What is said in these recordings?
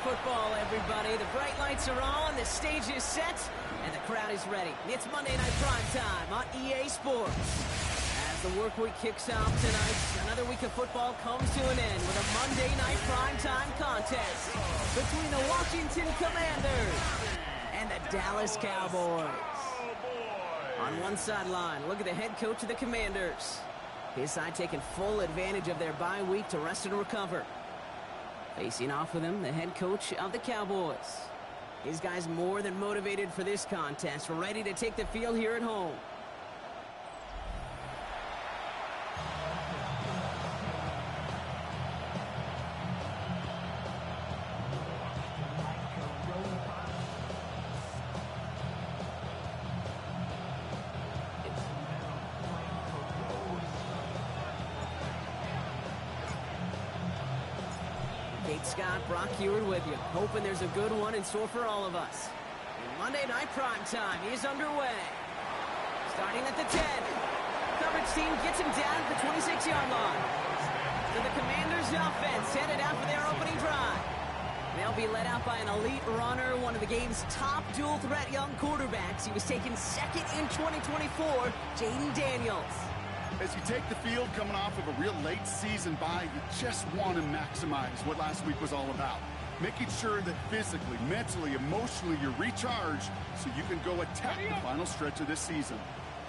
football, everybody. The bright lights are on, the stage is set, and the crowd is ready. It's Monday Night Primetime on EA Sports. As the work week kicks off tonight, another week of football comes to an end with a Monday Night Primetime contest between the Washington Commanders and the Dallas Cowboys. On one sideline, look at the head coach of the Commanders. His side taking full advantage of their bye week to rest and recover. Facing off with him, the head coach of the Cowboys. His guys more than motivated for this contest, ready to take the field here at home. Scott, Brock Heward with you, hoping there's a good one in store for all of us. And Monday Night Primetime is underway. Starting at the 10. Coverage team gets him down at the 26-yard line. So the Commanders' offense headed out for their opening drive. They'll be led out by an elite runner, one of the game's top dual-threat young quarterbacks. He was taken second in 2024, Jaden Daniels. As you take the field coming off of a real late season bye, you just want to maximize what last week was all about. Making sure that physically, mentally, emotionally, you're recharged so you can go attack the final stretch of this season.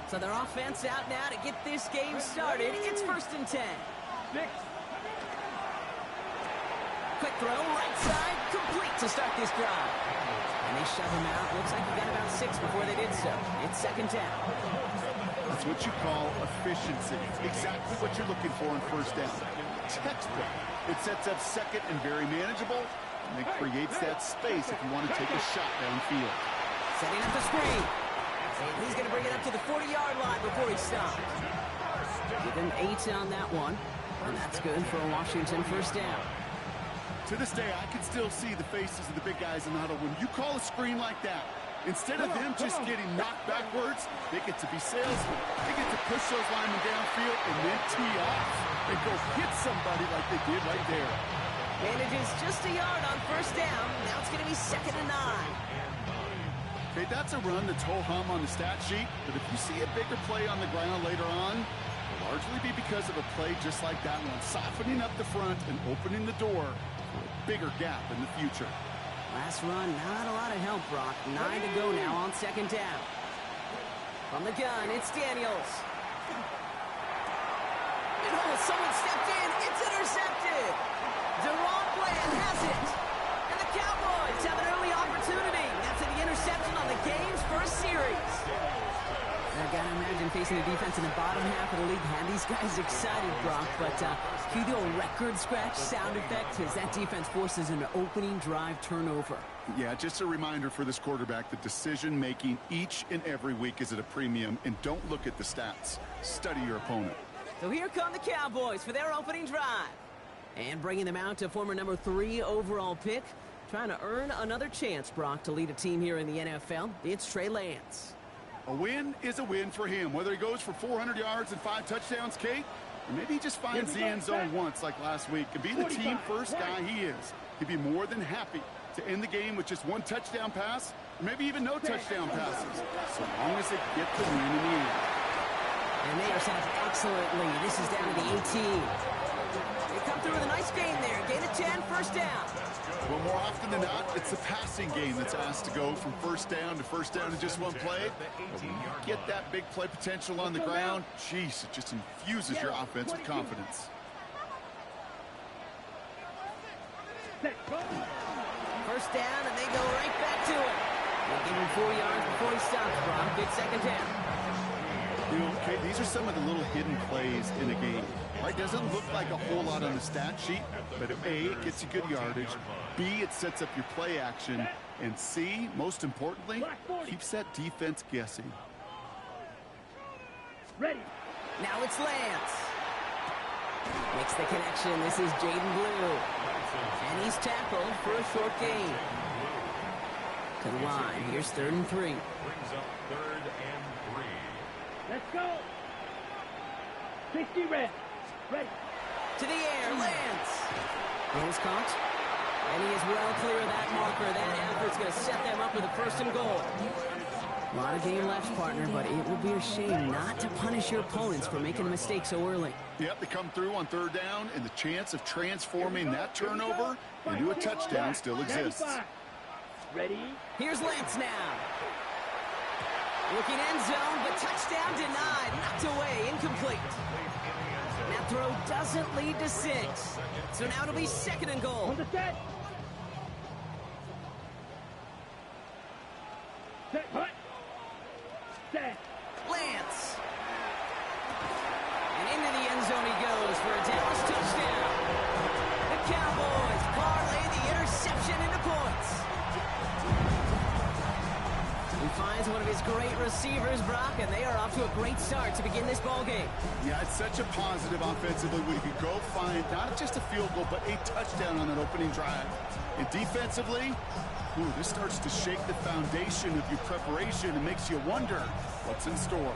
So their offense out now to get this game started. It's 1st and 10. Quick throw, right side, complete to start this drive. And they shove him out. Looks like he got about 6 before they did so. It's 2nd down. That's what you call efficiency. Exactly what you're looking for in 1st down. Textbook. It sets up 2nd and very manageable, and it creates that space if you want to take a shot downfield. Setting up the screen. And he's going to bring it up to the 40-yard line before he stops. Give him 8 on that one, and that's good for a Washington 1st down. To this day, I can still see the faces of the big guys in the huddle. When you call a screen like that, instead of them just getting knocked backwards, they get to be salesmen. They get to push those linemen downfield and then tee off and go hit somebody like they did right there. Manages just a yard on 1st down. Now it's going to be 2nd and 9. Okay, that's a run that's ho-hum on the stat sheet, but if you see a bigger play on the ground later on, it'll largely be because of a play just like that one, softening up the front and opening the door for a bigger gap in the future. Last run, not a lot of help, Brock. 9 to go now on 2nd down. From the gun, it's Daniels. And oh, someone stepped in. It's intercepted. Deron Bland has it. And the Cowboys have an early opportunity. That's the interception on the game's first series. I gotta imagine facing a defense in the bottom half of the league had these guys excited, Brock, but can you do a record scratch sound effect as that defense forces an opening drive turnover? Yeah, just a reminder for this quarterback that decision-making each and every week is at a premium, and don't look at the stats. Study your opponent. So here come the Cowboys for their opening drive. And bringing them out to former number 3 overall pick, trying to earn another chance, Brock, to lead a team here in the NFL. It's Trey Lance. A win is a win for him, whether he goes for 400 yards and 5 touchdowns, Kate, or maybe he just finds the end zone once like last week and be the team first guy he is. He'd be more than happy to end the game with just 1 touchdown pass, or maybe even no touchdown passes, so long as they get the win in the end. And they are set up excellently. This is down to the 18. They come through with a nice gain there. Gain of 10, 1st down. Well, more often than not, it's the passing game that's asked to go from 1st down in just 1 play. But when you get that big play potential on the ground, geez, it just infuses your offense with confidence. 1st down, and they go right back to it. They give him 4 yards before he stops, Brock. Good 2nd down. You know, okay, these are some of the little hidden plays in a game. Right, doesn't look like a whole lot on the stat sheet, but A, it gets you good yardage, B, it sets up your play action, and C, most importantly, keeps that defense guessing. Ready. Now it's Lance. Makes the connection. This is Jaden Blue. And he's tackled for a short gain. To the line. Here's 3rd and 3. Brings up 3rd and 3. Let's go. 60 red. Ready. To the air, Lance. And is caught. And he is well clear of that marker. That effort's going to set them up with a first and goal. A lot of game left, partner, but it would be a shame not to punish your opponents for making a mistake so early. Yep, they come through on third down, and the chance of transforming that turnover into a touchdown still exists. Ready? Here's Lance now. Looking end zone, but touchdown denied. Knocked away, incomplete. That throw doesn't lead to 6. So now it'll be second and goal. On the set. Set. Hut. Set. Lance. And into the end zone he goes for a Dallas touchdown. The Cowboys parlay the interception into points. He finds one of his great receivers, Brock, and they are off to a great start to begin this ball game. Yeah, it's such a positive offensively when you can go find not just a field goal, but a touchdown on that opening drive. And defensively, this starts to shake the foundation of your preparation and makes you wonder what's in store.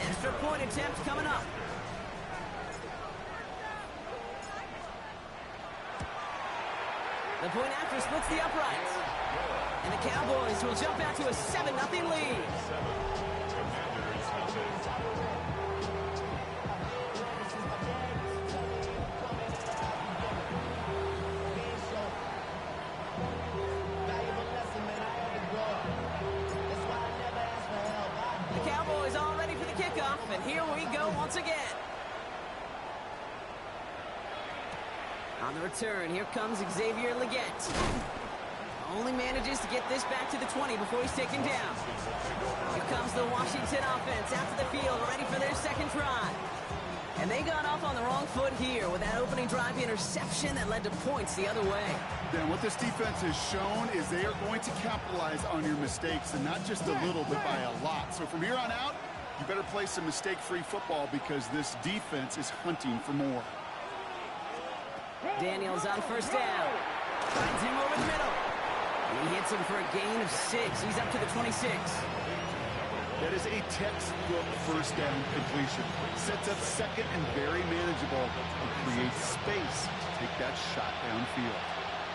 Extra point attempt coming up. The point after splits the uprights. And the Cowboys will jump out to a 7-0 lead. The Cowboys all ready for the kickoff, and here we go once again. On the return, here comes Xavier Leggett. Only manages to get this back to the 20 before he's taken down. Here comes the Washington offense out to the field, ready for their second try. And they got off on the wrong foot here with that opening drive interception that led to points the other way. Then what this defense has shown is they are going to capitalize on your mistakes, and not just a little, but by a lot. So from here on out, you better play some mistake-free football because this defense is hunting for more. Daniels on first down. Finds him over the middle. And he hits him for a gain of 6. He's up to the 26. That is a textbook first down completion. Sets up second and very manageable and creates space to take that shot downfield.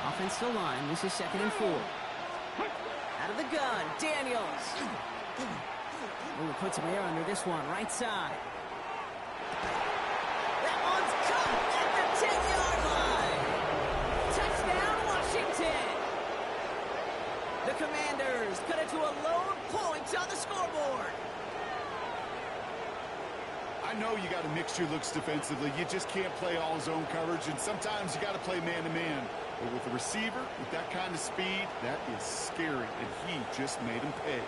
Offensive line, this is 2nd and 4. Out of the gun, Daniels. Ooh, puts some air under this one, right side. That one's caught at the 10-yard line. Touchdown, Washington. The Commanders cut it to a lone point on the scoreboard. I know you got to mix your looks defensively. You just can't play all zone coverage, and sometimes you got to play man-to-man. But with a receiver, with that kind of speed, that is scary, and he just made him pay.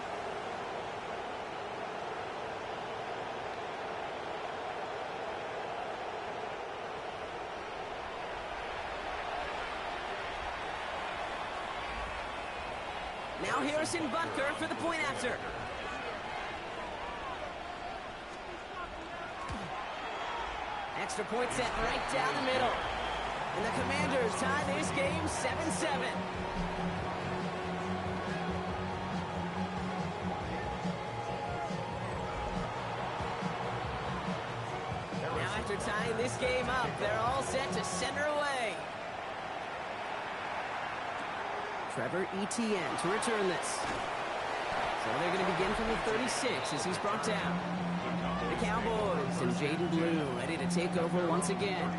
Now Harrison Butker for the point after. Extra point set right down the middle. And the Commanders tie this game 7-7. Now after tying this game up, they're all set to send her away. Trevor Etienne to return this. So they're going to begin from the 36 as he's brought down. The Cowboys and Jaden Blue ready to take over once again.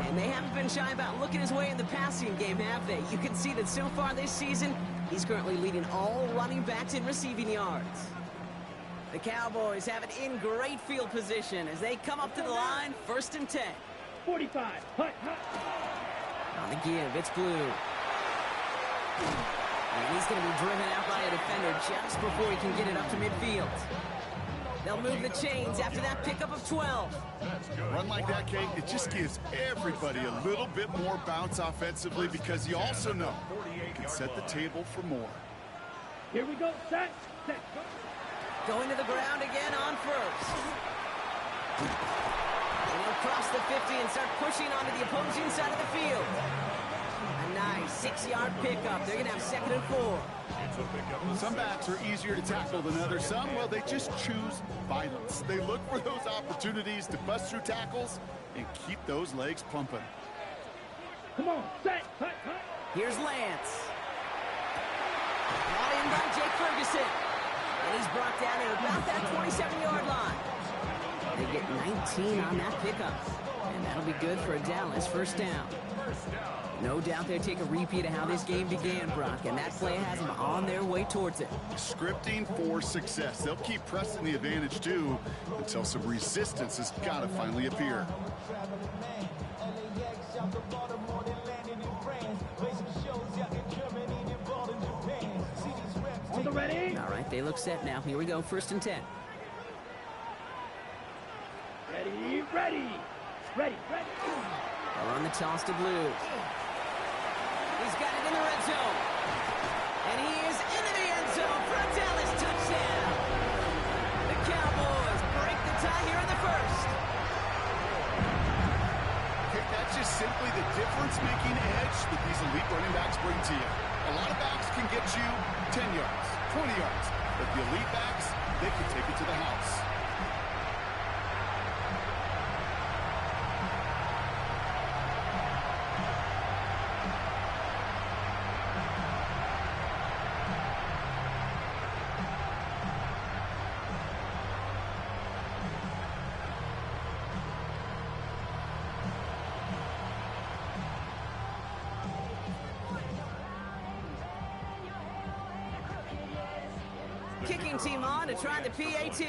And they haven't been shy about looking his way in the passing game, have they? You can see that so far this season, he's currently leading all running backs in receiving yards. The Cowboys have it in great field position as they come up to the line, 1st and 10. 45. Hut. On the give, it's Blue. And he's going to be driven out by a defender just before he can get it up to midfield. They'll move the chains after that pickup of 12. Run like that, Kate, it just gives everybody a little bit more bounce offensively because you also know you can set the table for more. Here we go. Set. Going to the ground again on first. And he'll cross the 50 and start pushing onto the opposing side of the field. A nice 6-yard pickup. They're going to have 2nd and 4. Some backs are easier to tackle than others. Some, well, they just choose violence. They look for those opportunities to bust through tackles and keep those legs pumping. Come on, set, hut, hut. Here's Lance. Brought in by Jake Ferguson. And he's brought down at about that 27-yard line. They get 19 on that pickup. And that'll be good for a Dallas 1st down. No doubt they'll take a repeat of how this game began, Brock, and that play has them on their way towards it. Scripting for success. They'll keep pressing the advantage, too, until some resistance has got to finally appear. On the ready. All right, they look set now. Here we go, 1st and 10. Ready, ready. Ready, ready. They're on the toss to Blue. He's got it in the red zone. And he is into the end zone for a Dallas touchdown. The Cowboys break the tie here in the 1st. Okay, that's just simply the difference-making edge that these elite running backs bring to you. A lot of backs can get you 10 yards, 20 yards, but the elite backs, they can take it to the house. Kicking team on to try the PAT.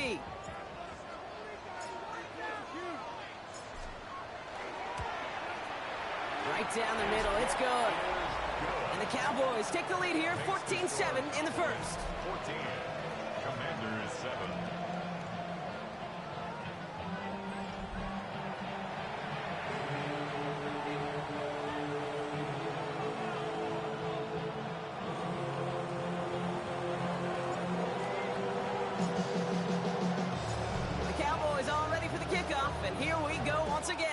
Right down the middle, it's good. And the Cowboys take the lead here, 14-7 in the 1st. 14. Commanders 7. The Cowboys all ready for the kickoff, and here we go once again.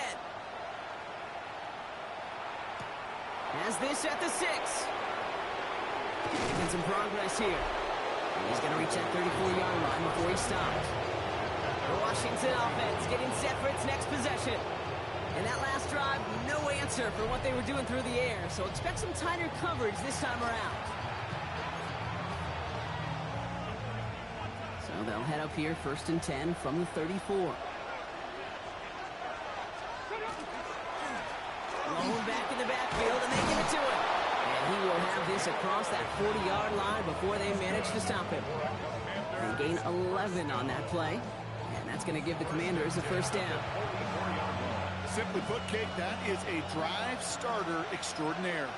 Has this at the 6. Making some progress here. And he's going to reach that 34-yard line before he stops. The Washington offense getting set for its next possession. And that last drive, no answer for what they were doing through the air, so expect some tighter coverage this time around. So they'll head up here, 1st and 10 from the 34. Lone back in the backfield, and they give it to him. And he will have this across that 40-yard line before they manage to stop him. They gain 11 on that play, and that's going to give the Commanders a 1st down. Simply put, Kate, that is a drive starter extraordinaire.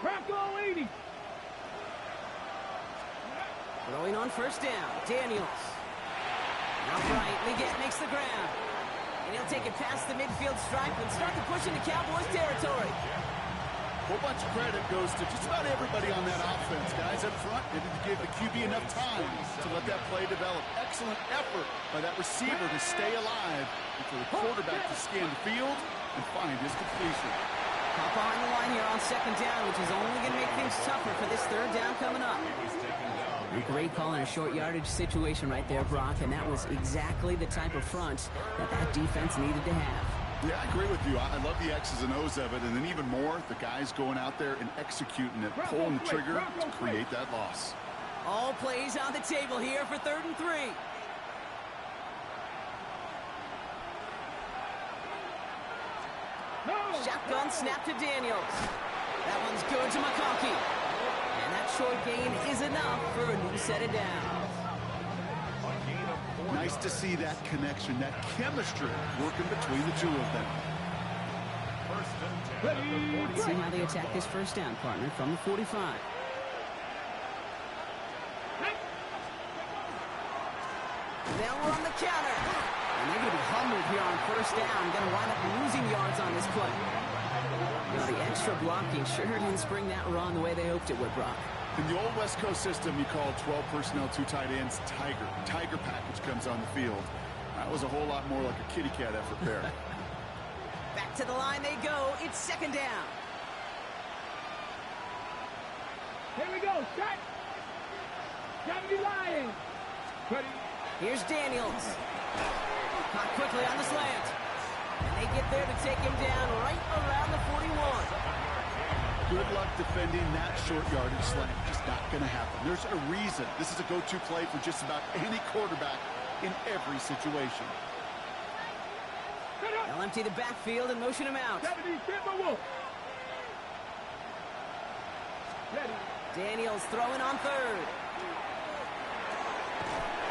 Bronco 80. Throwing on 1st down, Daniels. Outright, Leggett makes the ground. And he'll take it past the midfield stripe and start to push into Cowboys territory. A whole bunch of credit goes to just about everybody on that offense. Guys up front needed to give the QB enough time to let that play develop. Excellent effort by that receiver to stay alive and for the quarterback to scan the field and find his completion. Hop behind the line here on 2nd down, which is only going to make things tougher for this 3rd down coming up. A great call in a short yardage situation right there, Brock, and that was exactly the type of front that defense needed to have. Yeah, I agree with you. I love the X's and O's of it, and then even more, the guys going out there and executing it, pulling the trigger to create that loss. All plays on the table here for 3rd and 3. Shotgun snap to Daniels. That one's good to McConkey. And that short gain is enough for a new set of downs. Nice to see that connection, that chemistry working between the two of them. Let's see how they attack this 1st down, partner, from the 45. They'll run the counter. And they're going to be humbled here on 1st down. Going to wind up losing yards on this play. You know, the extra blocking sure didn't spring that run the way they hoped it would, Brock. In the old West Coast system, you call 12 personnel, 2 tight ends, Tiger. Tiger package comes on the field. That was a whole lot more like a kitty cat effort there. Back to the line they go. It's second down. Here we go. Set. 70 Lions. Ready. Here's Daniels. Caught quickly on the slant. And they get there to take him down right around the 41. Good luck defending that short yardage slant. Just not going to happen. There's a reason this is a go-to play for just about any quarterback in every situation. They'll empty the backfield and motion him out. 70 Timberwolves. Ready. Daniels throwing on third.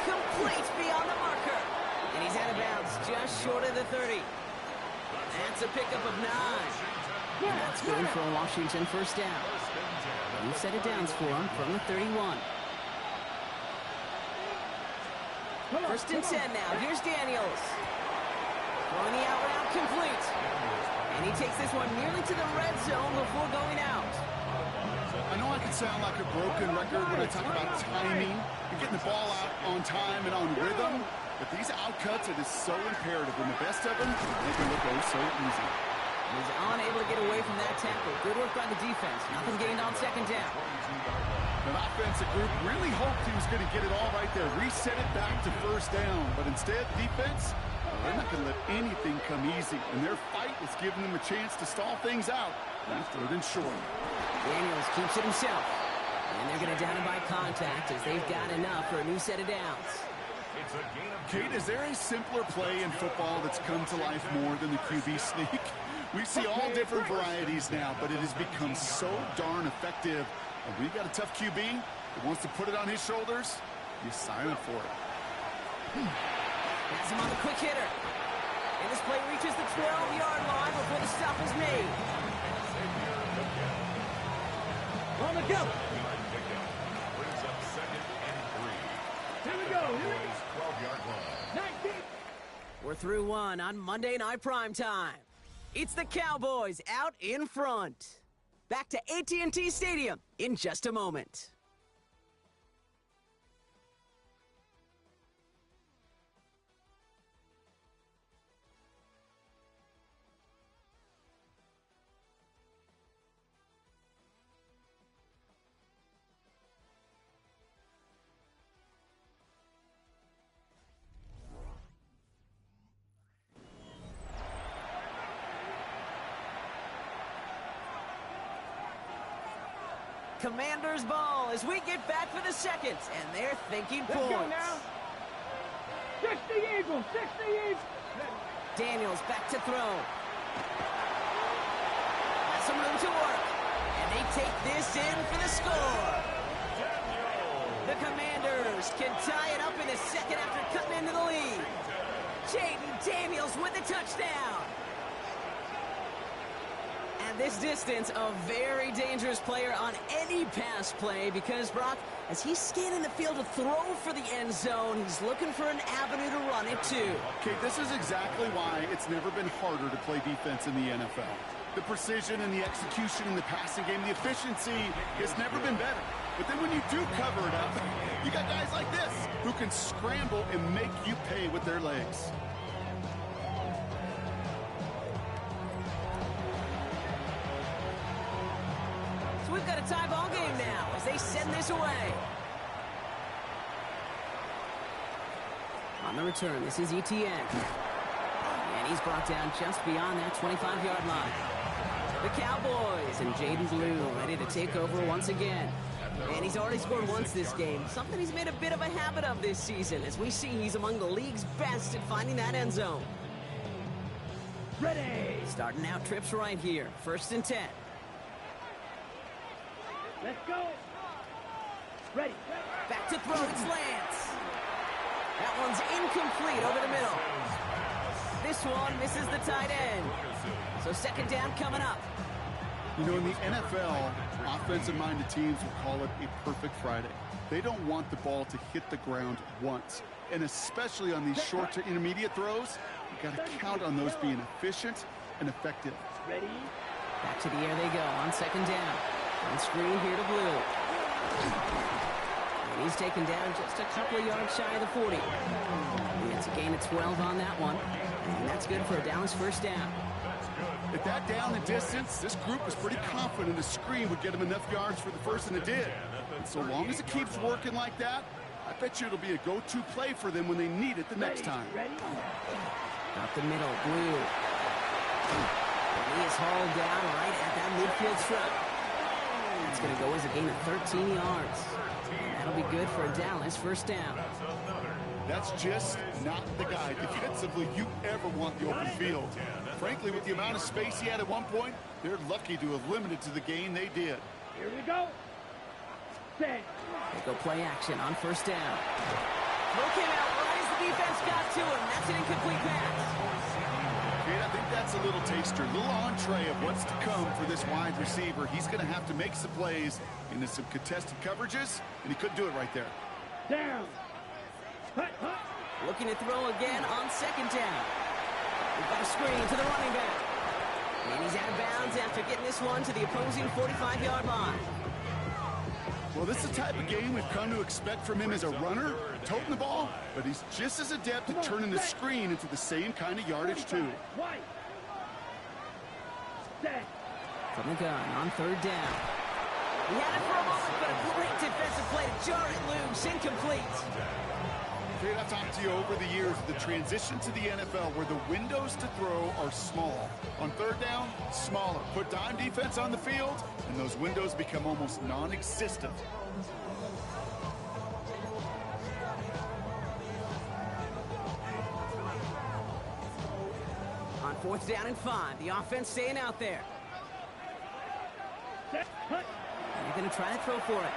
Complete beyond the marker. And he's out of bounds just short of the 30. That's a pickup of 9. And that's good for a Washington first down. New set of downs for him from the 31. First and 10 now. Here's Daniels. Throwing the out route complete. And he takes this one nearly to the red zone before going out. I know I can sound like a broken record when I talk about timing and getting the ball out on time and on rhythm, but these outcuts, it is so imperative. And the best of them, they can look oh so easy. He's unable to get away from that tackle. Good work by the defense. Nothing gained on second down. The offensive group really hoped he was going to get it all right there, reset it back to first down, but instead, defense, they're not going to let anything come easy, and their fight was giving them a chance to stall things out. And third and short. Daniels keeps it himself. And they're going to down him by contact as they've got enough for a new set of downs. Kate, is there a simpler play in football that's come to life more than the QB sneak? We see all different varieties now, but it has become so darn effective. And we've got a tough QB that wants to put it on his shoulders. You sign up for it. Has him on the quick hitter. And this play reaches the 12-yard line before the stop is made. On the go. Here we go. 12-yard line. 19. We're through one on Monday Night Primetime. It's the Cowboys out in front. Back to AT&T Stadium in just a moment. Commanders ball as we get back for the second, and they're thinking Let's points. go now. 60 Eagles. 60 Eagles. Daniels back to throw. Has some room to work. And they take this in for the score. The Commanders can tie it up in a second after cutting into the lead. Jaden Daniels with the touchdown. And this distance, a very dangerous player on any pass play because, Brock, as he's scanning the field to throw for the end zone, he's looking for an avenue to run it to. Okay, this is exactly why it's never been harder to play defense in the NFL. The precision and the execution in the passing game, the efficiency has never been better. But then when you do cover it up, you got guys like this who can scramble and make you pay with their legs. So we've got a tie ball game now as they send this away. On the return, this is ETN. And he's brought down just beyond that 25-yard line. The Cowboys and Jaden Blue ready to take over once again. And he's already scored once this game, something he's made a bit of a habit of this season. As we see, he's among the league's best at finding that end zone. Ready. Starting out trips right here. First and 10. Let's go. Ready. Back to throw, it's Lance. That one's incomplete over the middle. This one misses the tight end. So second down coming up. You know, in the NFL, offensive-minded teams will call it a perfect Friday. They don't want the ball to hit the ground once. And especially on these short to intermediate throws, you got to count on those being efficient and effective. Ready. Back to the air they go on second down. On screen here to Blue. And he's taken down just a couple of yards shy of the 40. And it's a gain of 12 on that one. And that's good for a Dallas first down. At that down and distance, this group was pretty confident the screen would get them enough yards for the first, and it did. And so long as it keeps working like that, I bet you it'll be a go-to play for them when they need it the next time. Up the middle, Blue. And he is hauled down right at that midfield strip. It's going to go as a gain of 13 yards. That'll be good for a Dallas first down. That's just not the guy defensively you ever want the open field. Frankly, with the amount of space he had at one point, they're lucky to have limited to the gain they did. Here we go. Set. They go play action on first down. Throw came out right as the defense got to him. That's an incomplete pass. Okay, I think that's a little taster, a little entree of what's to come for this wide receiver. He's going to have to make some plays into some contested coverages, and he couldn't do it right there. Down. Hut, hut. Looking to throw again on second down. We've got a screen to the running back. And he's out of bounds after getting this one to the opposing 45-yard line. Well, this is the type of game we've come to expect from him as a runner, toting the ball, but he's just as adept at turning the screen into the same kind of yardage, too. White. Set. From the gun on third down. He had it for a moment, but a great defensive play to jar it loose, incomplete. Fred, I've talked to you over the years of the transition to the NFL where the windows to throw are small. On third down, smaller. Put dime defense on the field, and those windows become almost non-existent. On fourth down and 5, the offense staying out there. Set. Hut. And they're going to try to throw for it.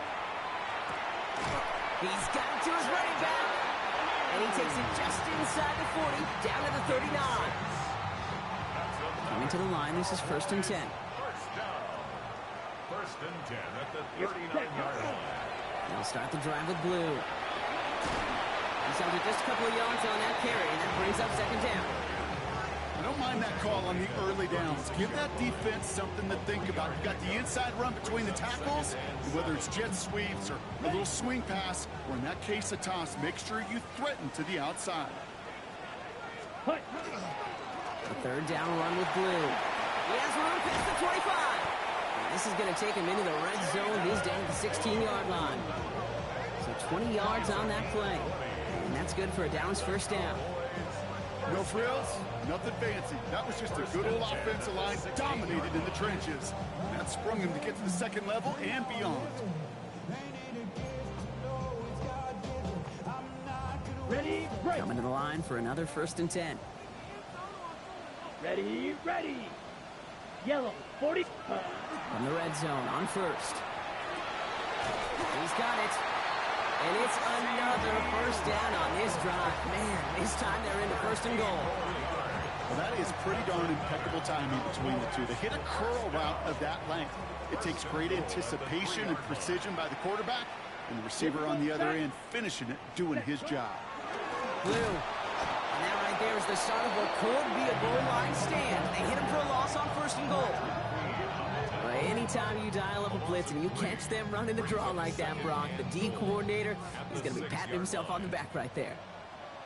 He's got it to his running back. And he takes it just inside the 40, down to the 39. Coming to the line, this is first and 10. First down. First and 10 at the 39-yard line. They'll start the drive with Blue. He's held it just a couple of yards on that carry, and that brings up second down. I don't mind that call on the early downs. Give that defense something to think about. You got the inside run between the tackles, and whether it's jet sweeps or a little swing pass, or in that case a toss, make sure you threaten to the outside. Hut. A third down run with Blue. He has room past the 25. And this is going to take him into the red zone. He's down at the 16-yard line. So 20 yards on that play. And that's good for a Dallas first down. No frills, nothing fancy. That was just a good old offensive line dominated in the trenches. And that sprung him to get to the second level and beyond. Ready, break. Coming to the line for another first and 10. Ready, ready. Yellow, 40. From the red zone on first. He's got it. And it's another first down on this drive. Man, this time they're into first and goal. Well, that is pretty darn impeccable timing between the two. They hit a curl route of that length. It takes great anticipation and precision by the quarterback, and the receiver on the other end finishing it, doing his job. Blue. And that right there is the start of what could be a goal line stand. They hit him for a loss on first and goal. Anytime you dial up a blitz and you catch them running the draw like that, Brock, the D coordinator is going to be patting himself on the back right there.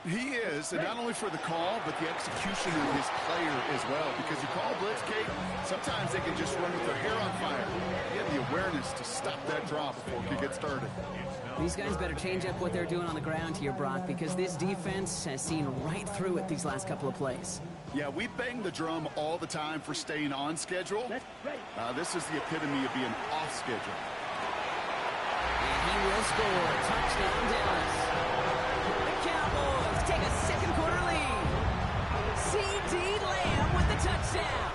He is, and not only for the call, but the execution of his player as well. Because you call blitz, Kate, sometimes they can just run with their hair on fire. He had the awareness to stop that draw before it could get started. These guys better change up what they're doing on the ground here, Brock, because this defense has seen right through it these last couple of plays. Yeah, we bang the drum all the time for staying on schedule. This is the epitome of being off schedule. And he will score. Touchdown, Dallas. The Cowboys take a second quarter lead. C.D. Lamb with the touchdown.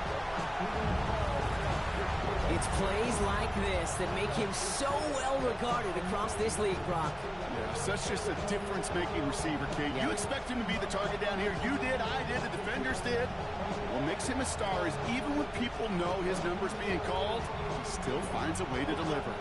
It's plays like this that make him so well regarded across this league, Brock. Yeah, such just a difference-making receiver, Kate. Yeah. You expect him to be the target down here. You did, I did, the defenders did. What makes him a star is even when people know his number's being called, he still finds a way to deliver.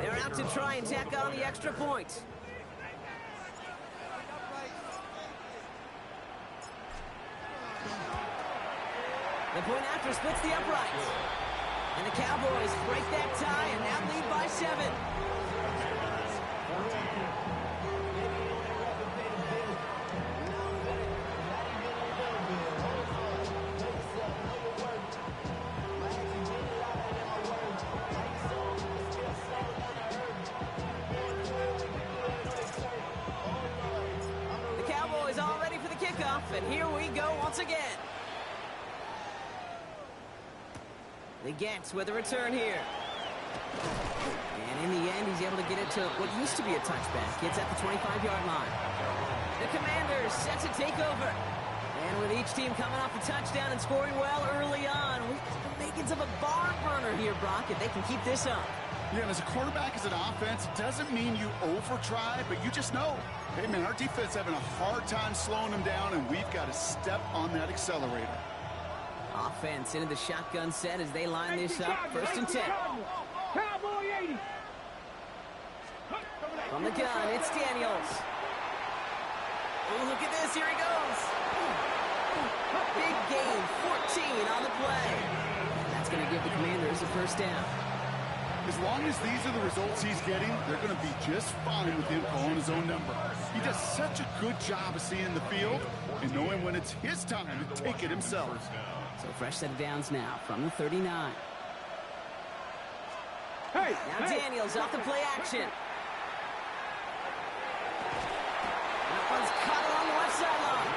They're out to try and tack on the extra point. The point after splits the uprights. And the Cowboys break that tie and now lead by 7. The Cowboys all ready for the kickoff, and here we go once again. They get with a return here. And in the end, he's able to get it to what used to be a touchback. It's at the 25-yard line. The Commanders set to take over. And with each team coming off a touchdown and scoring well early on, we've got the makings of a barn burner here, Brock, if they can keep this up. Yeah, and as a quarterback, as an offense, it doesn't mean you over-try, but you just know, hey, man, our defense having a hard time slowing them down, and we've got to step on that accelerator. Offense into the shotgun set as they line this up. 1st and 10. Cowboy 80. From the gun, it's Daniels. Oh, look at this. Here he goes. Big gain, 14 on the play. That's going to give the Commanders a 1st down. As long as these are the results he's getting, they're going to be just fine with him calling his own number. He does such a good job of seeing the field and knowing when it's his time to take it himself. So fresh set of downs now from the 39. Now Daniels off the play action. That one's caught along the left sideline.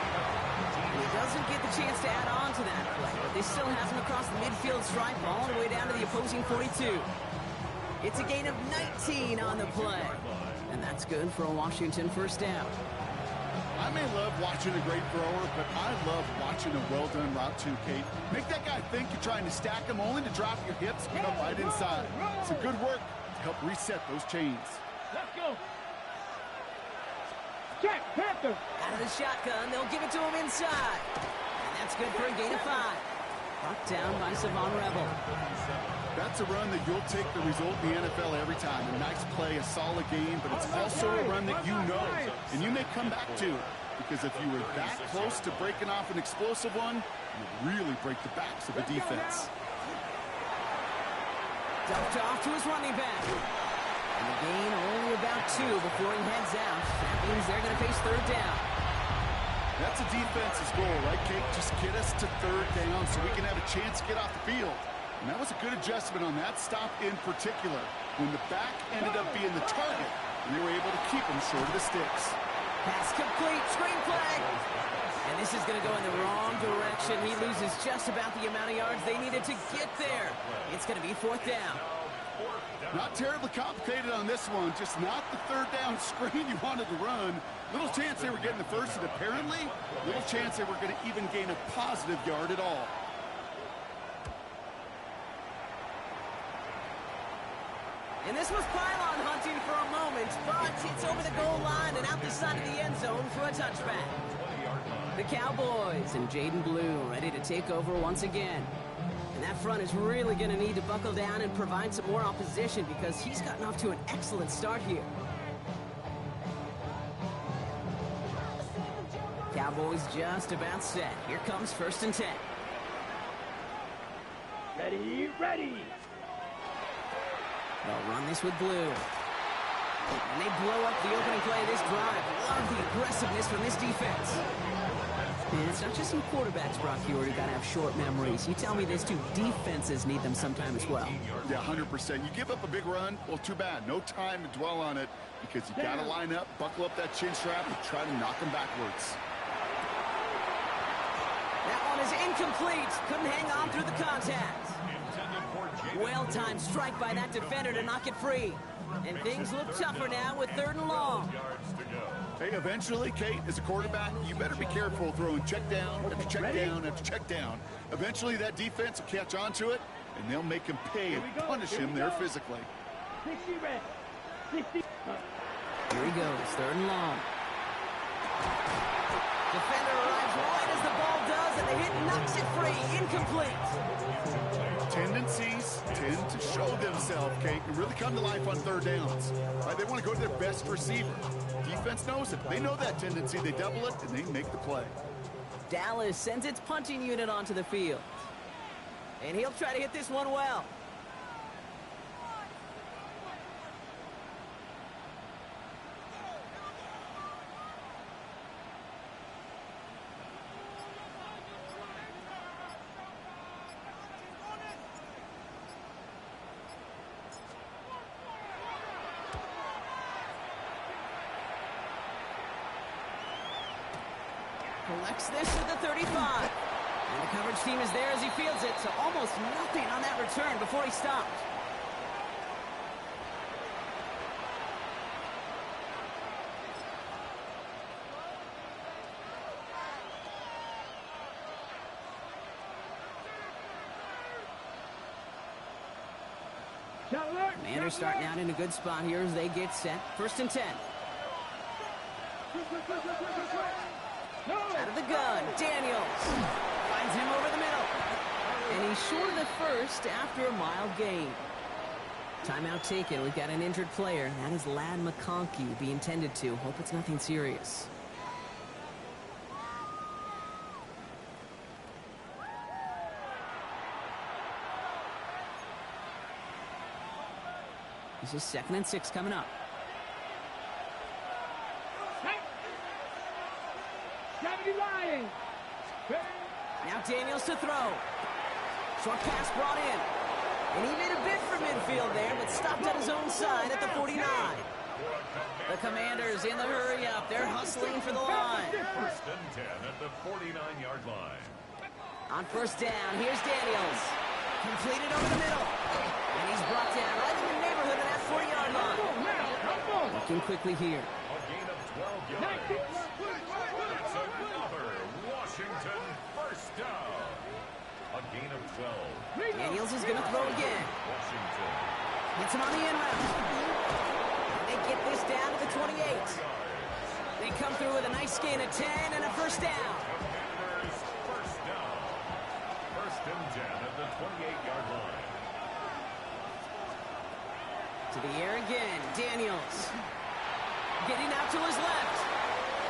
And he doesn't get the chance to add on to that play, but they still has him across the midfield stripe all the way down to the opposing 42. It's a gain of 19 on the play. And that's good for a Washington 1st down. I may love watching a great thrower, but I love watching a well-done route too, Kate. Make that guy think you're trying to stack him only to drop your hips and come right inside. Some good work to help reset those chains. Let's go. Check, Panther. Out of the shotgun, they'll give it to him inside. And that's good for a gain of 5. Brought down by Savon Rebel. That's a run that you'll take the result in the NFL every time. A nice play, a solid game, but it's also a run that you know and you may come back to. Because if you were that close to breaking off an explosive one, you really break the backs of the defense. Dumped off to his running back. And the gain only about 2 before he heads out. That means they're going to face 3rd down. That's a defense's goal, right, Kate? Just get us to 3rd down so we can have a chance to get off the field. And that was a good adjustment on that stop in particular, when the back ended up being the target, and they were able to keep him short of the sticks. Pass complete, screen flag. And this is going to go in the wrong direction. He loses just about the amount of yards they needed to get there. It's going to be 4th down. Not terribly complicated on this one, just not the 3rd down screen you wanted to run. Little chance they were getting the 1st, and apparently, little chance they were going to even gain a positive yard at all. And this was pylon hunting for a moment, but it's over the goal line and out the side of the end zone for a touchback. The Cowboys and Jaden Blue ready to take over once again. And that front is really going to need to buckle down and provide some more opposition because he's gotten off to an excellent start here. Cowboys just about set. Here comes 1st and 10. Ready, ready. They'll run this with Blue. And they blow up the opening play of this drive. Love the aggressiveness from this defense. And it's not just some quarterbacks, Brock, who got to have short memories. You tell me this too, defenses need them sometime as well. Yeah, 100%. You give up a big run, well, too bad. No time to dwell on it because you got to line up, buckle up that chin strap, and try to knock them backwards. That one is incomplete. Couldn't hang on through the contact. Well-timed strike by that defender to knock it free. And things look tougher now with 3rd and long. Hey, eventually, Kate, as a quarterback, you better be careful throwing check down after check down after check down. Eventually, that defense will catch on to it, and they'll make him pay and punish him there physically. 60 red. 60. Here he goes, 3rd and long. Defender arrives right as the ball does, and the hit knocks it free. Incomplete. incomplete. Tendencies tend to show themselves, Kate, and really come to life on third downs. Right? They want to go to their best receiver. Defense knows it. They know that tendency. They double it, and they make the play. Dallas sends its punting unit onto the field. And he'll try to hit this one well. Collects this at the 35. And the coverage team is there as he fields it, so almost nothing on that return before he stopped. Commanders starting out in a good spot here as they get set. 1st and 10. Out of the gun, Daniels finds him over the middle. And he's short of the first after a mild gain. Timeout taken. We've got an injured player. That is Ladd McConkey being tended to. Hope it's nothing serious. This is 2nd and 6 coming up. Now Daniels to throw. Short pass brought in. And he made a bid for midfield there, but stopped at his own side at the 49. The Commanders in the hurry up. They're hustling for the line. 1st and 10 at the 49-yard line. On 1st down, here's Daniels. Completed over the middle. And he's brought down right in the neighborhood of that 40-yard line. Looking quickly here. A gain of 12 yards. That's another Washington 1st down. A gain of 12. Daniels is going to throw again. Washington. Hits him on the end route. And they get this down to the 28. They come through with a nice gain of 10 and a 1st down. Commanders 1st down. 1st and 10 at the 28-yard line. To the air again, Daniels. Getting out to his left.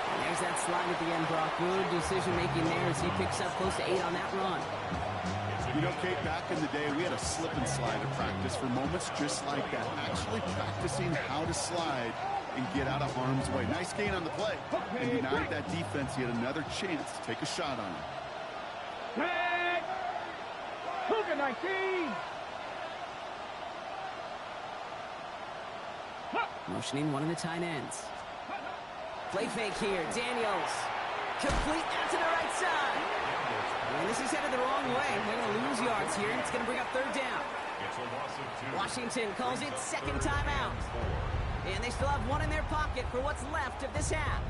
And there's that slide at the end, Brock. Good decision-making there as he picks up close to 8 on that run. You know, Kate, back in the day, we had a slip and slide at practice for moments just like that. Actually practicing how to slide and get out of harm's way. Nice gain on the play. And denied that defense. He had another chance to take a shot on him. Cougar 19. Motioning one of the tight ends. Play fake here. Daniels. Complete out to the right side. And this is headed the wrong way. They're going to lose yards here. It's going to bring up 3rd down. It's a loss of 2. Washington calls it 2nd timeout. And they still have one in their pocket for what's left of this half.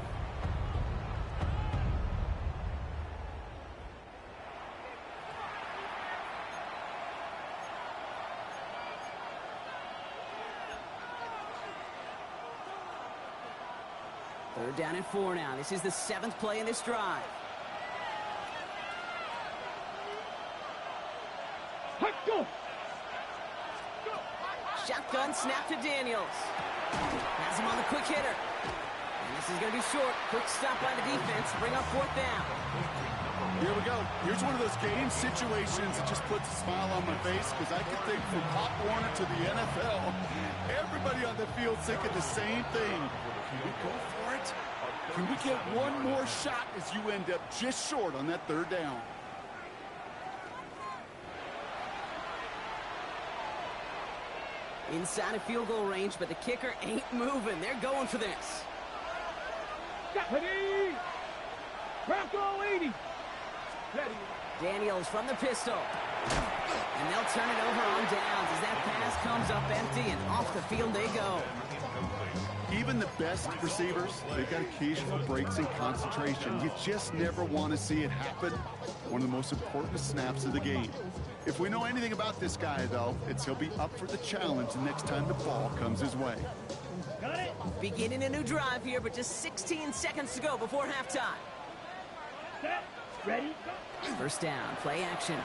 Third down and 4 now. This is the 7th play in this drive. Shotgun snap to Daniels. Has him on the quick hitter. And this is going to be short. Quick stop by the defense. Bring up 4th down. Here we go. Here's one of those game situations that just puts a smile on my face because I can think from Pop Warner to the NFL, everybody on the field thinking the same thing. Can we go for it? Can we get one more shot as you end up just short on that 3rd down? Inside of field goal range, but the kicker ain't moving. They're going for this. Ready. Bronco 80. Ready. Daniels from the pistol. And they'll turn it over on downs as that pass comes up empty and off the field they go. Even the best receivers, they've got occasional breaks in concentration. You just never want to see it happen. One of the most important snaps of the game. If we know anything about this guy, though, it's he'll be up for the challenge the next time the ball comes his way. Got it. Beginning a new drive here, but just 16 seconds to go before halftime. Set. Ready. 1st down, play action.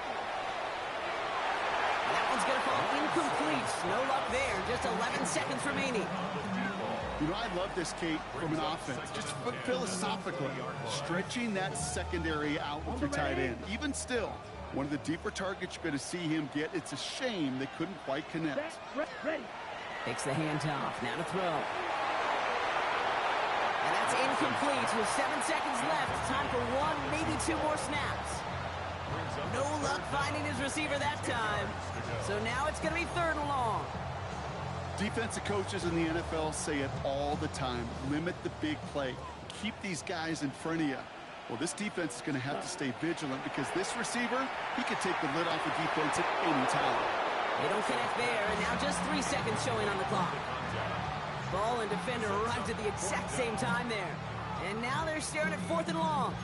one's going to fall incomplete. No luck there. Just 11 seconds remaining. You know, I love this, Kate, from an offense. Just philosophically, stretching that secondary out with your tight end. Even still, one of the deeper targets you're going to see him get. It's a shame they couldn't quite connect. Ready. Takes the handoff. Now to throw. And that's incomplete with 7 seconds left. Time for one, maybe two more snaps. No luck finding his receiver that time. So now it's going to be 3rd and long. Defensive coaches in the NFL say it all the time. Limit the big play. Keep these guys in front of you. Well, this defense is going to have to stay vigilant because this receiver, he could take the lid off the defense at any time. They don't connect there, and now just 3 seconds showing on the clock. Ball and defender arrived at the exact same time there. And now they're staring at 4th and long.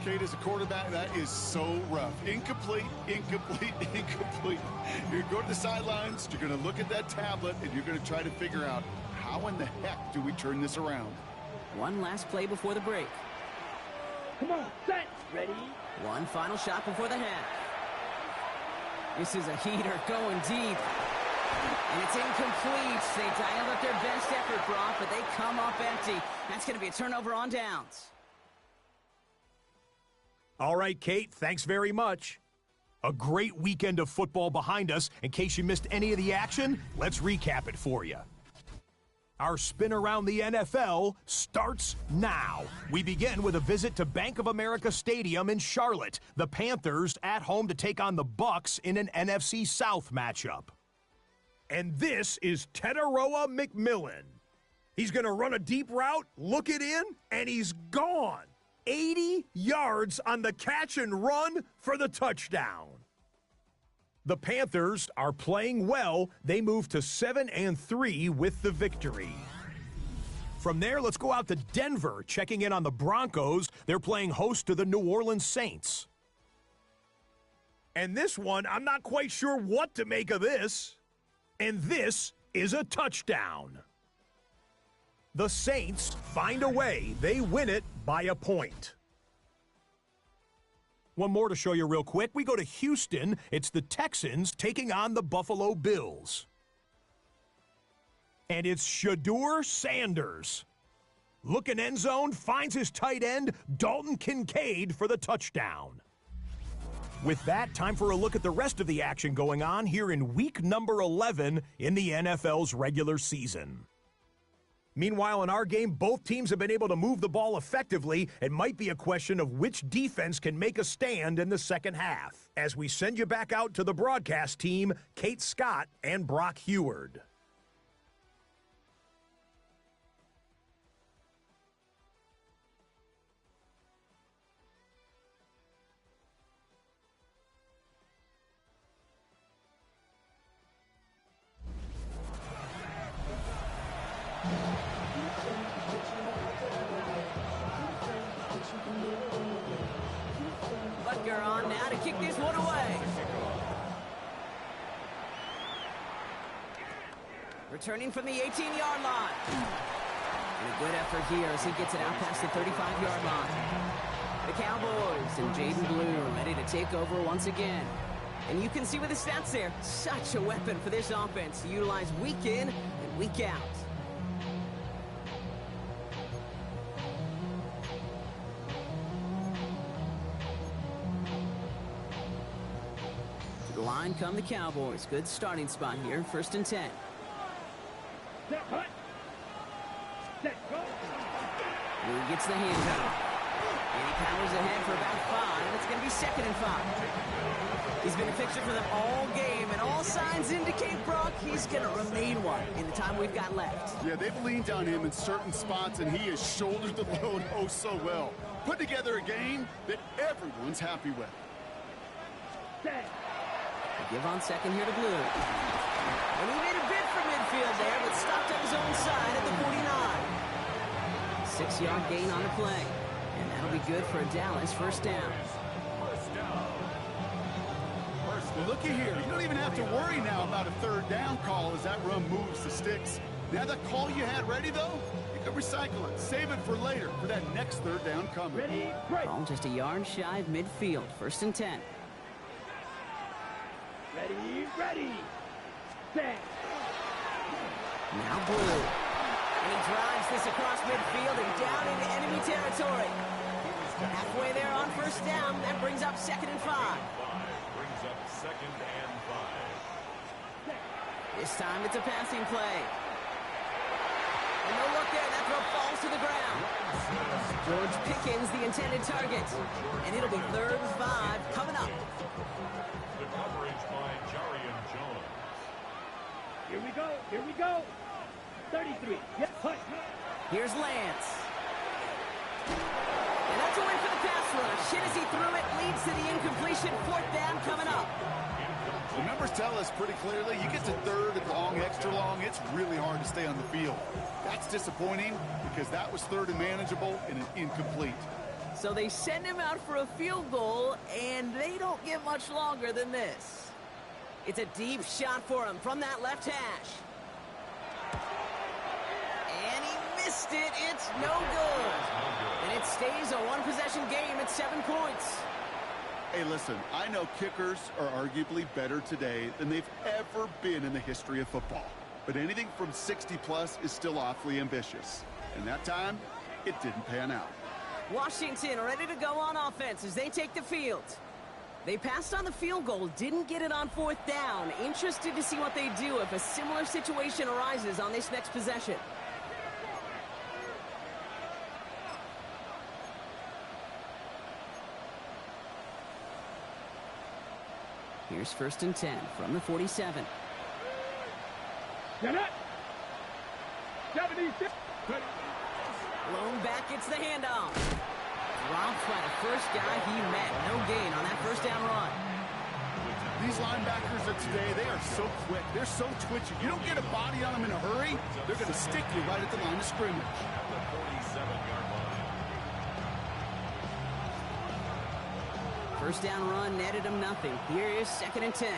Kate, as a quarterback, that is so rough. Incomplete, incomplete, incomplete. You're going to go to the sidelines, you're going to look at that tablet, and you're going to try to figure out how in the heck do we turn this around. One last play before the break. Come on, set. Ready. One final shot before the half. This is a heater going deep. And it's incomplete. They dialed up their best effort, Brock, but they come up empty. That's going to be a turnover on downs. All right, Kate, thanks very much. A great weekend of football behind us. In case you missed any of the action, let's recap it for you. Our spin around the NFL starts now. We begin with a visit to Bank of America Stadium in Charlotte. The Panthers at home to take on the Bucs in an NFC South matchup. And this is Tetaroa McMillan. He's going to run a deep route, look it in, and he's gone. 80 yards on the catch and run for the touchdown. The Panthers are playing well. They move to 7-3 with the victory. From there, let's go out to Denver, checking in on the Broncos. They're playing host to the New Orleans Saints. And this one, I'm not quite sure what to make of this. And this is a touchdown. The Saints find a way. They win it by a point. One more to show you real quick. We go to Houston. It's the Texans taking on the Buffalo Bills. And it's Shedeur Sanders. Looking end zone, finds his tight end, Dalton Kincaid, for the touchdown. With that, time for a look at the rest of the action going on here in week number 11 in the NFL's regular season. Meanwhile, in our game, both teams have been able to move the ball effectively. It might be a question of which defense can make a stand in the second half. As we send you back out to the broadcast team, Kate Scott and Brock Heward. Butker on now to kick this one away. Returning from the 18-yard line. And a good effort here as he gets it out past the 35-yard line. The Cowboys and Jaden Blue are ready to take over once again. And you can see with the stats there, such a weapon for this offense to utilize week in and week out. To the line come the Cowboys. Good starting spot here, 1st and 10. Set, hut. Set, go. Blue gets the handoff. And he powers ahead for about 5. It's going to be 2nd and 5. He's been a fixture for them all game, and all signs indicate, Brock, he's going to remain one in the time we've got left. Yeah, they've leaned on him in certain spots, and he has shouldered the load oh so well. Put together a game that everyone's happy with. Set. They give on second here to Blue. And he made a bid for midfield there, but stopped on his own side at the 49. 6-yard gain on the play. And that'll be good for a Dallas 1st down. Well, looky here. You don't even have to worry now about a 3rd down call as that run moves the sticks. Now that call you had ready, though, you can recycle it. Save it for later for that next 3rd down coming. Ready, break. Ball just a yard shy of midfield. 1st and 10. Ready. Set. Now blue. And he drives this across midfield and down into enemy territory. Halfway there on first down. That brings up 2nd and 5. Brings up 2nd and 5. This time it's a passing play. And no look there. That throw falls to the ground. George Pickens, the intended target. And it'll be 3rd and 5 coming up. The coverage by Jarian Jones. Here we go. 33. Yes, push. Here's Lance. And that's a win for the pass rush. Hit as he threw it, leads to the incompletion. 4th down coming up. The numbers tell us pretty clearly, you get to 3rd and long, extra long, it's really hard to stay on the field. That's disappointing because that was 3rd and manageable and an incomplete. So they send him out for a field goal, and they don't get much longer than this. It's a deep shot for him from that left hash. And he missed it. It's no good. And it stays a one-possession game at 7 points. Hey, listen, I know kickers are arguably better today than they've ever been in the history of football. But anything from 60-plus is still awfully ambitious. And that time, it didn't pan out. Washington ready to go on offense as they take the field. They passed on the field goal, didn't get it on 4th down. Interested to see what they do if a similar situation arises on this next possession. Here's 1st and 10 from the 47. Get it. 76. Blown back, gets the handoff. Dropped by the first guy he met. No gain on that 1st down run. These linebackers of today, they are so quick. They're so twitchy. You don't get a body on them in a hurry, they're going to stick you right at the line of scrimmage. At the 47-yard line. 1st down run netted him nothing. Here is 2nd and 10.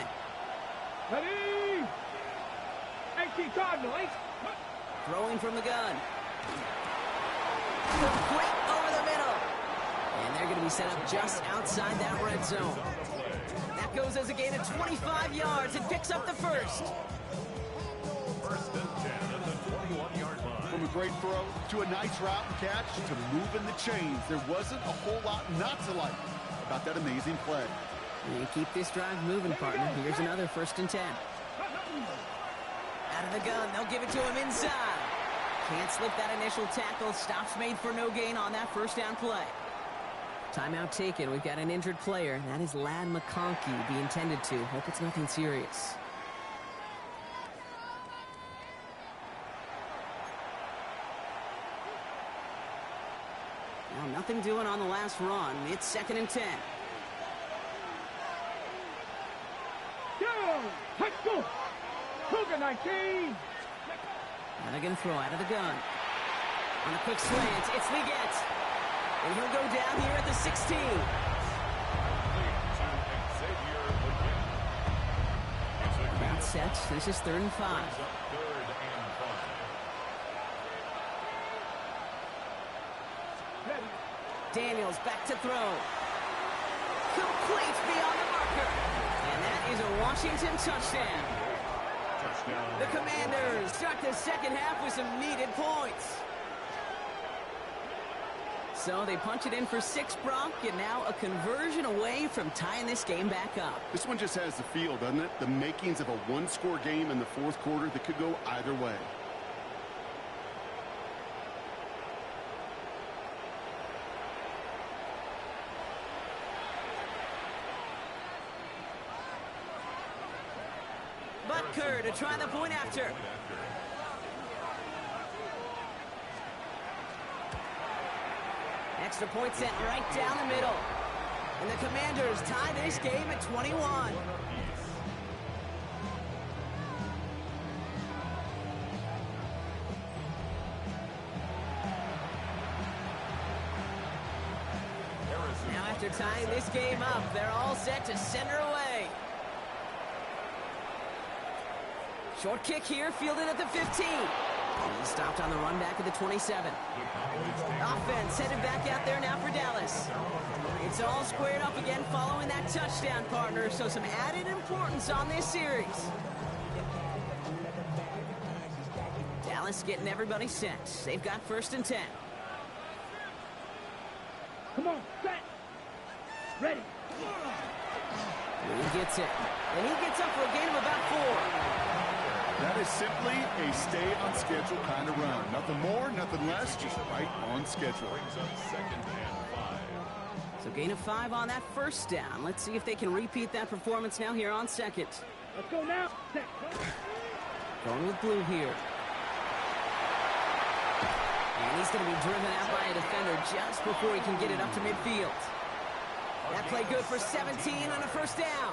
Ready. 18 Cardinal. Throwing from the gun. Complete over the middle. And they're going to be set up just outside that red zone. That goes as a gain of 25 yards and picks up the 1st. 1st and 10 at the 21-yard line. From a great throw to a nice route and catch to moving the chains, there wasn't a whole lot not to like about that amazing play. And keep this drive moving, partner. Here's another 1st and 10. Out of the gun, they'll give it to him inside. Can't slip that initial tackle. Stops made for no gain on that 1st down play. Timeout taken. We've got an injured player. That is Ladd McConkey, the intended to. Hope it's nothing serious. Now, nothing doing on the last run. It's 2nd and 10. Go. Let's go. Cougar 19. Now they're going to throw out of the gun. On a quick slant, it's Leggett. And he'll go down here at the 16. That's set. This is 3rd and 5. Daniels back to throw. Complete beyond the marker. And that is a Washington touchdown. The Commanders start the 2nd half with some needed points. So they punch it in for 6, Brock, and now a conversion away from tying this game back up. This one just has the feel, doesn't it? The makings of a one-score game in the 4th quarter that could go either way. Butker to try the point after. Extra point sent right down the middle. And the Commanders tie this game at 21. Now after tying this game up, they're all set to send her away. Short kick here, fielded at the 15. He stopped on the run back at the 27. Offense headed back out there now for Dallas. It's all squared up again following that touchdown, partner, so some added importance on this series. Dallas getting everybody set. They've got 1st and 10. Come on, set. Ready. He gets it. And he gets up for a gain of about 4. That is simply a stay-on-schedule kind of run. Nothing more, nothing less, just right on schedule. So gain of 5 on that 1st down. Let's see if they can repeat that performance now here on 2nd. Let's go now. Set. Going with blue here. And he's going to be driven out by a defender just before he can get it up to midfield. That play good for 17 on a 1st down.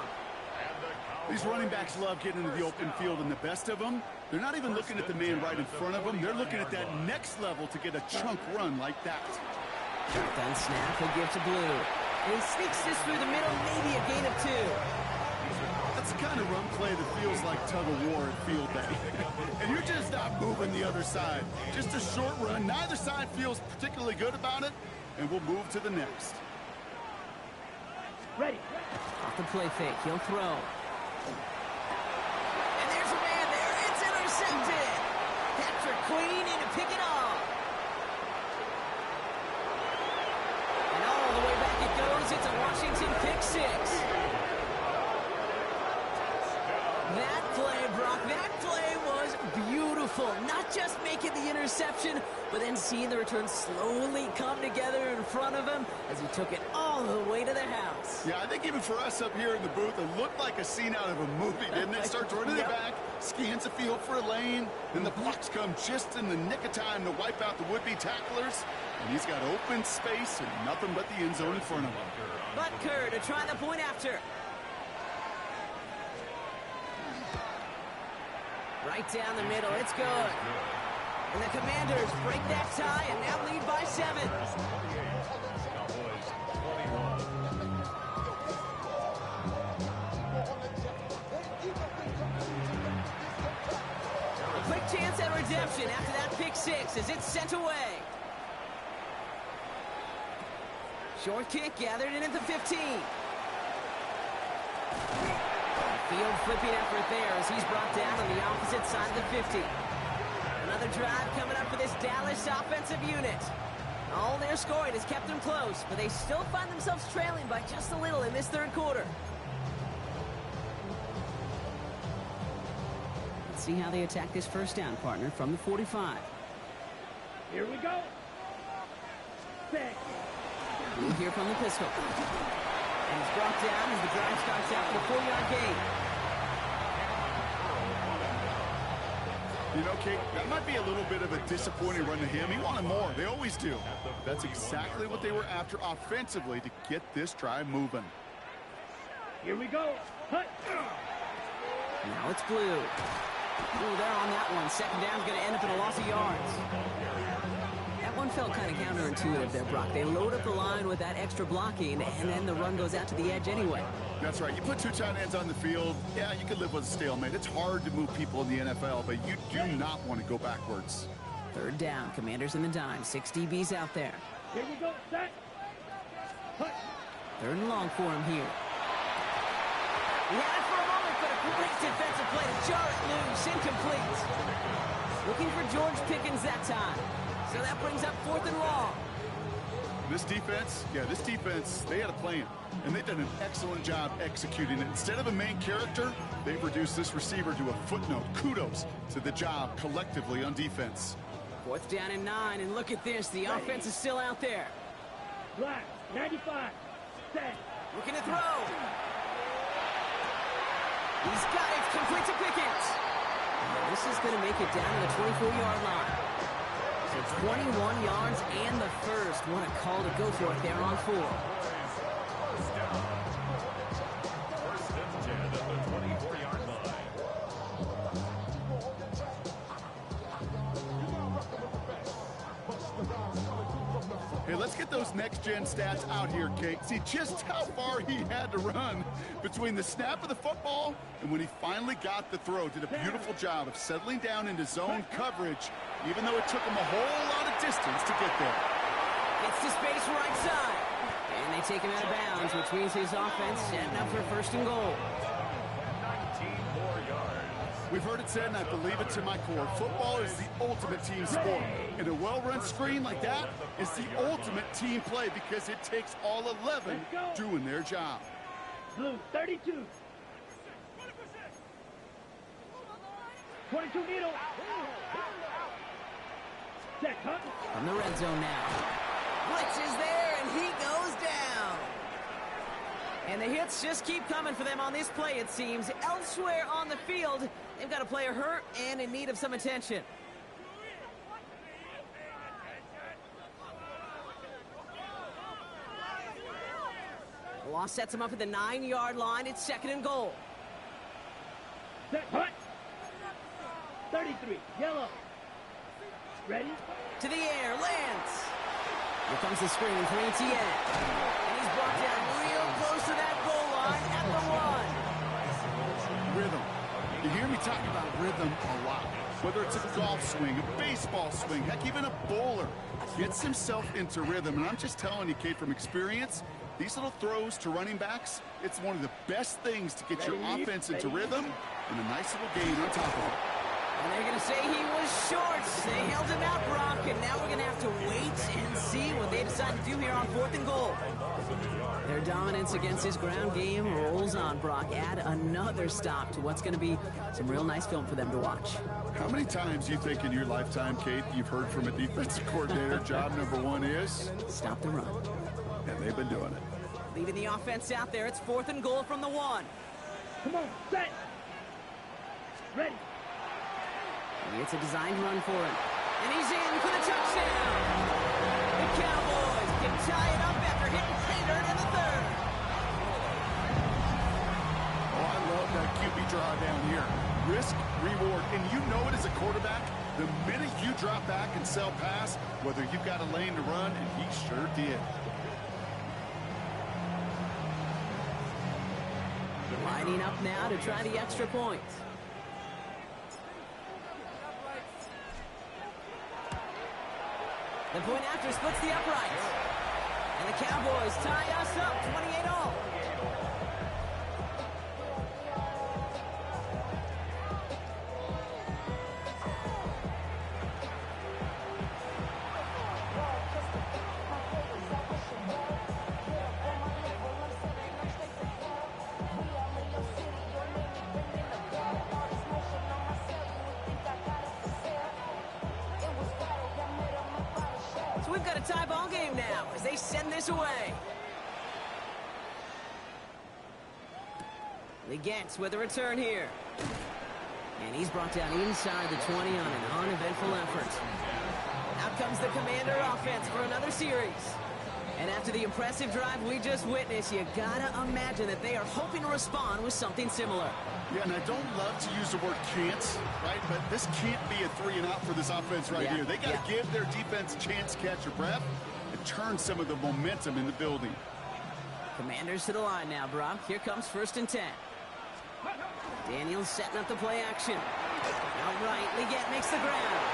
These running backs love getting into the open field, and the best of them, they're not even looking at the man right in front of them. They're looking at that next level to get a chunk run like that. Shotgun snap, he'll give to Blue. And he sneaks this through the middle, maybe a gain of 2. That's the kind of run play that feels like tug-of-war at field day. And you're just not moving the other side. Just a short run. Neither side feels particularly good about it, and we'll move to the next. Ready. Off the play fake, he'll throw. And there's a man there, it's intercepted! Patrick Queen in to pick it off. And all the way back it goes, it's a Washington pick 6. That play, Brock, that play was beautiful. Not just making the interception, but then seeing the return slowly come together in front of him as he took it all the way to the house. Yeah, I think even for us up here in the booth, it looked like a scene out of a movie, didn't it? Starts running it back, scans the field for a lane, then the blocks come just in the nick of time to wipe out the would-be tacklers, and he's got open space and nothing but the end zone in front of him. Butker to try the point after. Right down the middle, it's good. And the Commanders break that tie and now lead by 7. A quick chance at redemption after that pick 6 as it's sent away. Short kick gathered in at the 15. Field flipping effort there as he's brought down on the opposite side of the 50. Another drive coming up for this Dallas offensive unit. All their scoring has kept them close, but they still find themselves trailing by just a little in this 3rd quarter. Let's see how they attack this 1st down, partner, from the 45. Here we go. Set. We'll hear from the pistol. And he's brought down as the drive starts out for a 4-yard gain. You know, Kate, that might be a little bit of a disappointing run to him. He wanted more. They always do. That's exactly what they were after offensively to get this drive moving. Here we go. Hut. Now it's Blue. Ooh, they're on that one. 2nd down's going to end up in a loss of yards. That one felt kind of counterintuitive there, Brock. They load up the line with that extra blocking, and then the run goes out to the edge anyway. That's right. You put 2 tight ends on the field, yeah, you can live with a stalemate. It's hard to move people in the NFL, but you do not want to go backwards. 3rd down. Commanders in the dime. 6 DBs out there. Here we go. Set. Hut. 3rd and long for him here. He had it for a moment, but a great defensive play to jar it loose. Incomplete. Looking for George Pickens that time. So that brings up 4th and long. This defense, they had a plan, and they've done an excellent job executing it. Instead of a main character, they've reduced this receiver to a footnote. Kudos to the job collectively on defense. 4th down and 9, and look at this. The offense is still out there. Black. 95. Set. Looking to throw. He's got it. Complete to Pickens. And this is going to make it down to the 24-yard line. So 21 yards and the 1st. What a call to go for it there on 4. Hey, let's get those next-gen stats out here, Kate. See just how far he had to run between the snap of the football and when he finally got the throw. Did a beautiful job of settling down into zone coverage, even though it took him a whole lot of distance to get there. Gets to space right side. And they take him out of bounds, which means his offense setting up for first and goal. 19 more yards. We've heard it said, and I believe it to my core, football is the ultimate team sport. And a well-run screen like that is the ultimate team play because it takes all 11 doing their job. Blue, 32. 22 needle. Check, huh? From the red zone now. Blitz is there, and he goes down. And the hits just keep coming for them on this play, it seems. Elsewhere on the field, they've got a player hurt and in need of some attention. The loss sets him up at the 9-yard line. It's second and goal. Set, hut. 33, yellow. Ready? To the air, lands. Here comes the screen for Etienne. And he's brought down real close to that goal line at the 1. Rhythm. You hear me talk about rhythm a lot. Whether it's a golf swing, a baseball swing, heck, even a bowler gets himself into rhythm. And I'm just telling you, Kate, from experience, these little throws to running backs, it's one of the best things to get your offense into rhythm and a nice little gain on top of it. And they're going to say he was short. They held him out, Brock, and now we're going to have to wait and see what they decide to do here on 4th and goal. Their dominance against his ground game rolls on, Brock. Add another stop to what's going to be some real nice film for them to watch. How many times do you think in your lifetime, Kate, you've heard from a defensive coordinator, job number 1 is? Stop the run. And they've been doing it. Leaving the offense out there. It's 4th and goal from the 1. Come on, set. Ready. It's a designed run for him. And he's in for the touchdown. The Cowboys can tie it up after hitting pay dirt in the 3rd. Oh, I love that QB draw down here. Risk, reward, and you know it as a quarterback. The minute you drop back and sell pass, whether you've got a lane to run, and he sure did. Lining up now to try the extra point. The point after splits the uprights. And the Cowboys tie us up 28-all. So we've got a tie ball game now as they send this away. Legance with a return here. And he's brought down inside the 20 on an uneventful effort. Out comes the Commander offense for another series. And after the impressive drive we just witnessed, you gotta imagine that they are hoping to respond with something similar. Yeah, and I don't love to use the word can't, right? But this can't be a 3-and-out for this offense right here. They got to give their defense a chance to catch their breath and turn some of the momentum in the building. Commanders to the line now, Brock. Here comes 1st and 10. Daniels setting up the play action. Outright, Legette makes the ground.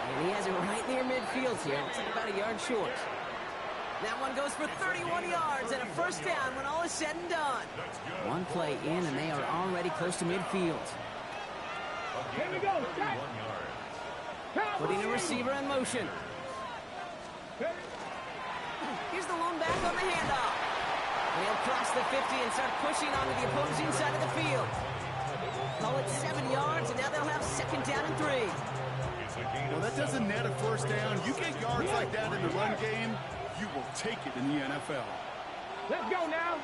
And he has it right near midfield here. It's about a yard short. That one goes for 31 yards and a first down when all is said and done. One play in, and they are already close to midfield. Here we go, set. Putting a receiver in motion. Here's the lone back on the handoff. And he'll cross the 50 and start pushing onto the opposing side of the field. Call it 7 yards, and now they'll have 2nd down and 3. Well, that doesn't net a first down. You get yards like that in the run game, you will take it in the NFL. Let's go now.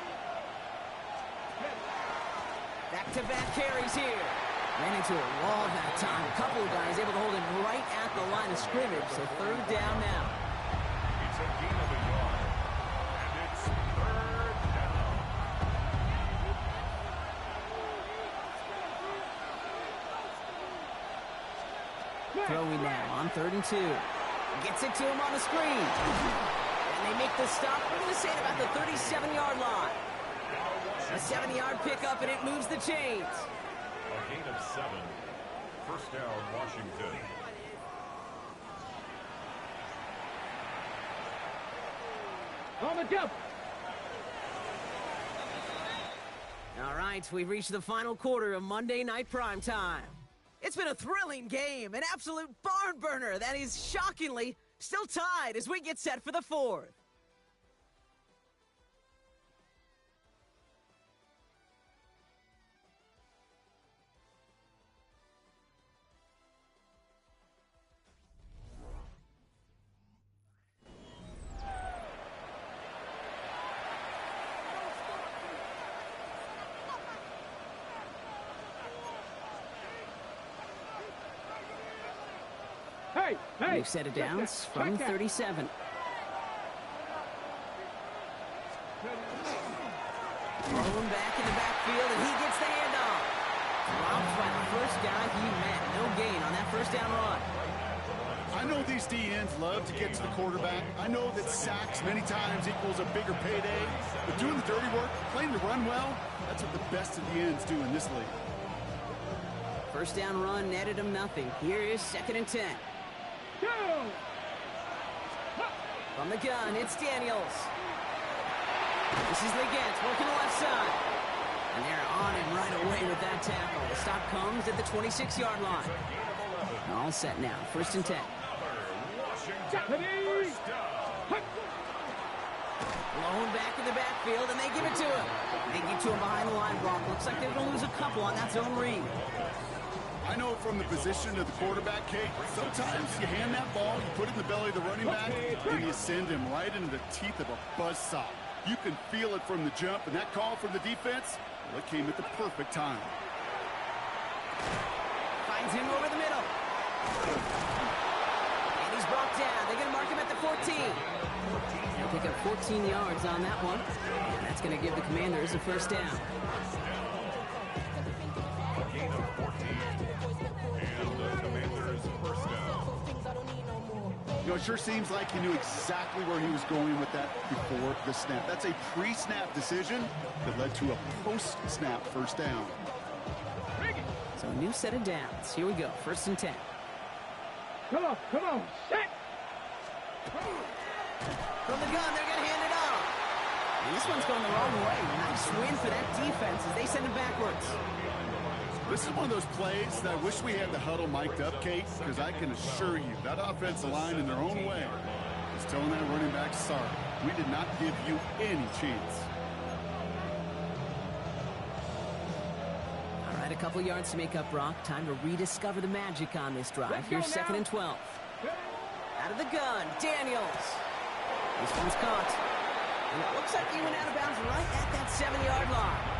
Back-to-back carries here. Ran into a wall that time. A couple of guys able to hold him right at the line of scrimmage, so 3rd down now. It's a gain of a yard, and it's 3rd down. Throwing now on 3rd and 2. Gets it to him on the screen. And they make the stop. We're going to say it about the 37-yard line. A 7-yard pickup, and it moves the chains. A gain of 7. First down, Washington. On the jump. All right, we've reached the final quarter of Monday Night Primetime. It's been a thrilling game, an absolute barn burner that is shockingly still tied as we get set for the fourth. We've set it down from 37. Throwing back in the backfield, and he gets the handoff. Dropped by the first guy he met. No gain on that first down run. I know these D-ends love to get to the quarterback. I know that sacks many times equals a bigger payday. But doing the dirty work, playing the run well, that's what the best of the ends do in this league. First down run netted him nothing. Here is 2nd and 10. From the gun, it's Daniels. This is Legance working the left side. And they're on him right away with that tackle. The stop comes at the 26-yard line. All set now. 1st and 10. Blowing back in the backfield, and they give it to him. They get to him behind the line block. Looks like they're going to lose a couple on that zone read. I know from the position of the quarterback, Kate, sometimes you hand that ball, you put it in the belly of the running back, and you send him right into the teeth of a buzzsaw. You can feel it from the jump, and that call from the defense, well, it came at the perfect time. Finds him over the middle. And he's brought down. They're going to mark him at the 14. They'll pick up 14 yards on that one. And that's going to give the Commanders a first down. A gain of 14. And the Commanders first down. You know, it sure seems like he knew exactly where he was going with that before the snap. That's a pre-snap decision that led to a post-snap first down. So a new set of downs. Here we go. 1st and 10. Come on, set! From the gun, they're going to hand it off. And this one's going the wrong way. Nice win for that defense as they send it backwards. This is one of those plays that I wish we had the huddle mic'd up, Kate, because I can assure you that offensive line in their own way is telling that running back, sorry, we did not give you any chance. All right, a couple yards to make up, Brock. Time to rediscover the magic on this drive. Here's 2nd and 12. Out of the gun, Daniels. This one's caught. And it looks like he went out of bounds right at that 7-yard line.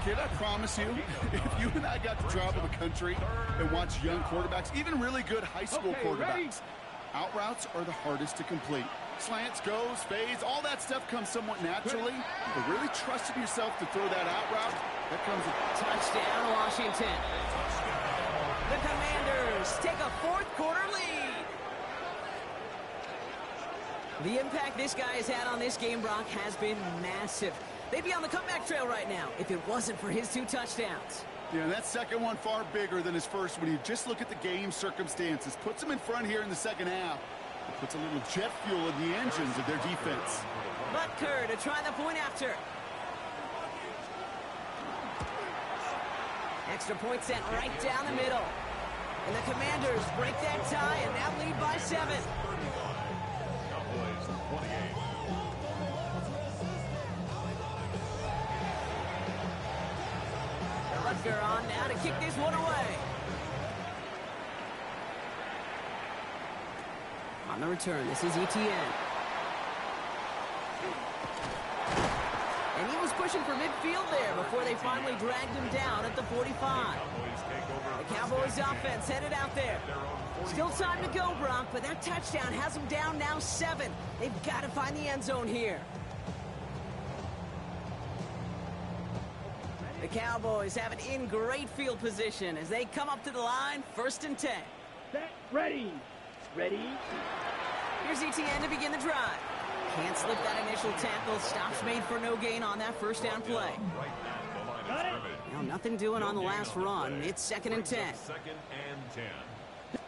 Kid, I promise you, if you and I got to travel the country and watch young quarterbacks, even really good high school quarterbacks, out routes are the hardest to complete. Slants, goes, fades, all that stuff comes somewhat naturally, but really trusting yourself to throw that out route, that comes with touchdown, Washington. The Commanders take a 4th quarter lead. The impact this guy has had on this game, Brock, has been massive. They'd be on the comeback trail right now if it wasn't for his 2 touchdowns. Yeah, and that second one far bigger than his first when you just look at the game circumstances. Puts him in front here in the second half. It puts a little jet fuel in the engines of their defense. Butker to try the point after. Extra point sent right down the middle. And the Commanders break that tie and now lead by 7. Cowboys 28. Butker on now to kick this one away. On the return, this is Etienne. And he was pushing for midfield there before they finally dragged him down at the 45. The Cowboys offense headed out there. Still time to go, Brock, but that touchdown has them down now 7. They've got to find the end zone here. The Cowboys have it in great field position as they come up to the line, 1st and 10. Set, ready. Ready? Here's ETN to begin the drive. Can't slip that initial tackle. Stops made for no gain on that first down play. Now nothing doing on the last run. It's 2nd and 10. Second and 10.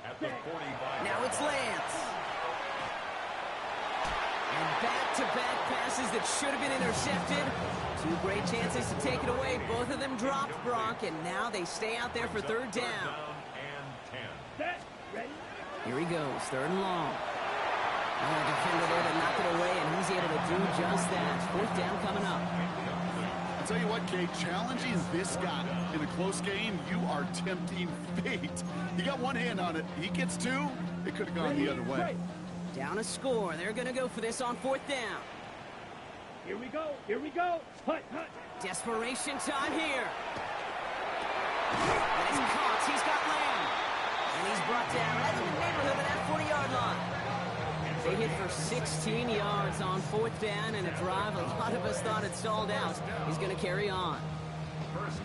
At the 45. Now it's Lance. And back-to-back passes that should have been intercepted. 2 great chances to take it away. Both of them dropped, Brock, and now they stay out there for 3rd down. Set. Ready? Here he goes, 3rd and long. Oh, the defender there to knock it away, and he's able to do just that. 4th down coming up. I'll tell you what, Kate, challenging this guy in a close game, you are tempting fate. You got one hand on it. He gets 2, it could have gone the other way. Down a score. They're going to go for this on 4th down. Here we go. Here we go. Hut, hut. Desperation time here. And he's caught. He's got Lamb. And he's brought down right in the neighborhood of that 40-yard line. They hit for 16 yards on 4th down and a drive a lot of us thought had stalled out. He's going to carry on.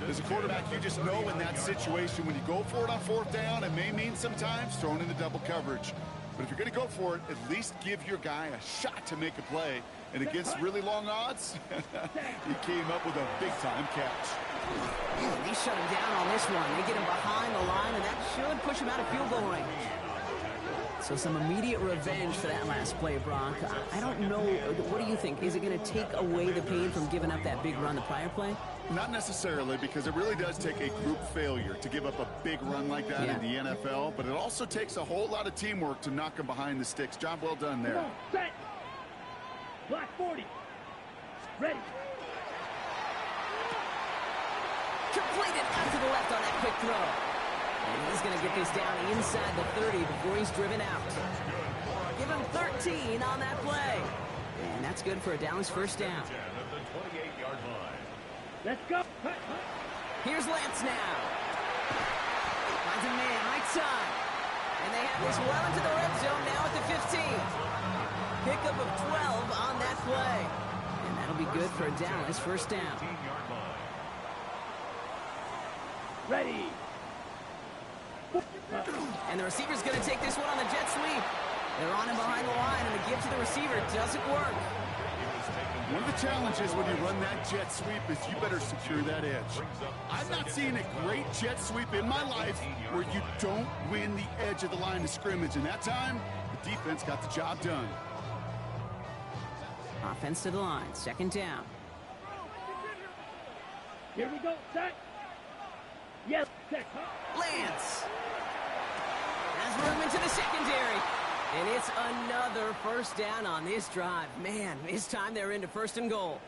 As a quarterback, you just know in that situation when you go for it on 4th down, it may mean sometimes throwing into double coverage. But if you're going to go for it, at least give your guy a shot to make a play. And against really long odds, he came up with a big-time catch. They shut him down on this one. They get him behind the line, and that should push him out of field goal range. So some immediate revenge for that last play, Brock. I don't know. What do you think? Is it going to take away the pain from giving up that big run the prior play? Not necessarily, because it really does take a group failure to give up a big run like that in the NFL, but it also takes a whole lot of teamwork to knock him behind the sticks. Job well done there. Come on, set. Black 40. Ready. Completed out to the left on that quick throw. And he's going to get this down inside the 30 before he's driven out. Give him 13 on that play. And that's good for a Dallas first down. Let's go. Here's Lance now. Finds a man, right side. And they have this well into the red zone now at the 15. Pickup of 12 on that play. And that'll be good for a Dallas first down. Ready. And the receiver's going to take this one on the jet sweep. They're on him behind the line, and the give to the receiver doesn't work. One of the challenges when you run that jet sweep is you better secure that edge. I've not seen a great jet sweep in my life where you don't win the edge of the line of scrimmage. And that time, the defense got the job done. Offense to the line, 2nd down. Here we go. Set. Yes. Set. Lance has room into the secondary. And it's another first down on this drive. Man, this time they're into 1st and goal.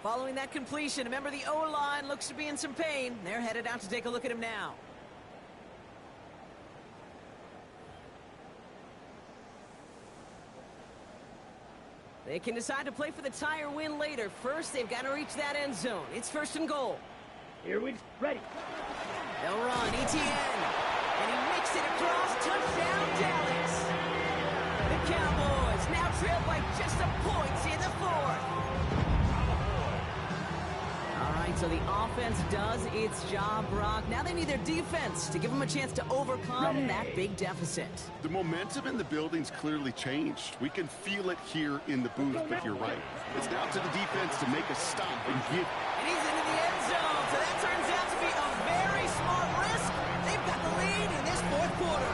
Following that completion, remember the O-line looks to be in some pain. They're headed out to take a look at him now. They can decide to play for the tie or win later. First, they've got to reach that end zone. It's 1st and goal. Here we ready. They'll run, ETN. And he makes it across. Touchdown, Dallas. The Cowboys now trail by just a point in the 4th. All right, so the offense does its job, Brock. Now they need their defense to give them a chance to overcome that big deficit. The momentum in the building's clearly changed. We can feel it here in the booth, but you're right. It's now to the defense to make a stop and give. And he's into the end zone, so that turns out to be a very smart risk. They've got the lead in this 4th quarter.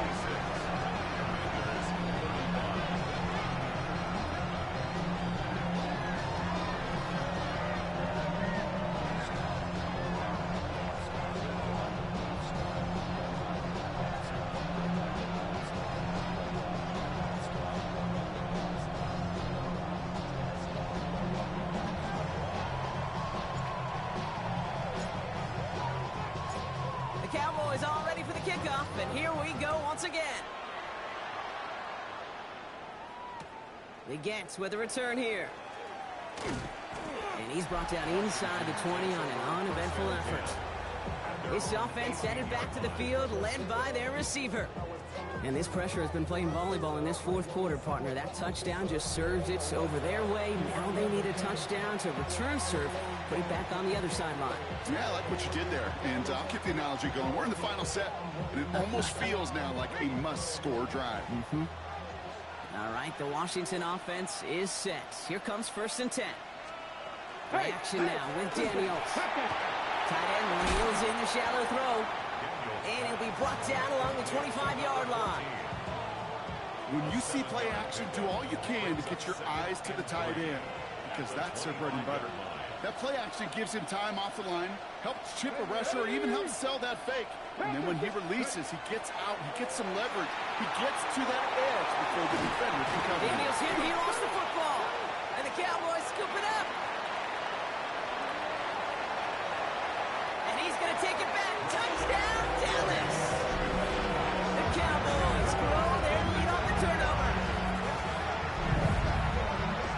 Cowboys all ready for the kickoff, and here we go once again. The Gents with a return here. And he's brought down inside the 20 on an uneventful effort. This offense headed back to the field, led by their receiver. And this pressure has been playing volleyball in this fourth quarter, partner. That touchdown just serves it over their way. Now they need a touchdown to return serve, put it back on the other sideline. Yeah, I like what you did there. And I'll keep the analogy going. We're in the final set, and it almost feels now like a must-score drive. All right, the Washington offense is set. Here comes 1st and 10. Play action now with Daniels. Tight end reels in the shallow throw. And he'll be brought down along the 25-yard line. When you see play action, do all you can to get your eyes to the tight end, because that's their bread and butter. That play action gives him time off the line, helps chip a rusher, or even helps sell that fake. And then when he releases, he gets out, he gets some leverage. He gets to that edge before the defender can cover him. Daniels here, he lost the football. And the Cowboys scoop it up. And he's going to take it back. Touchdown, Dallas. The Cowboys grow their lead on the turnover.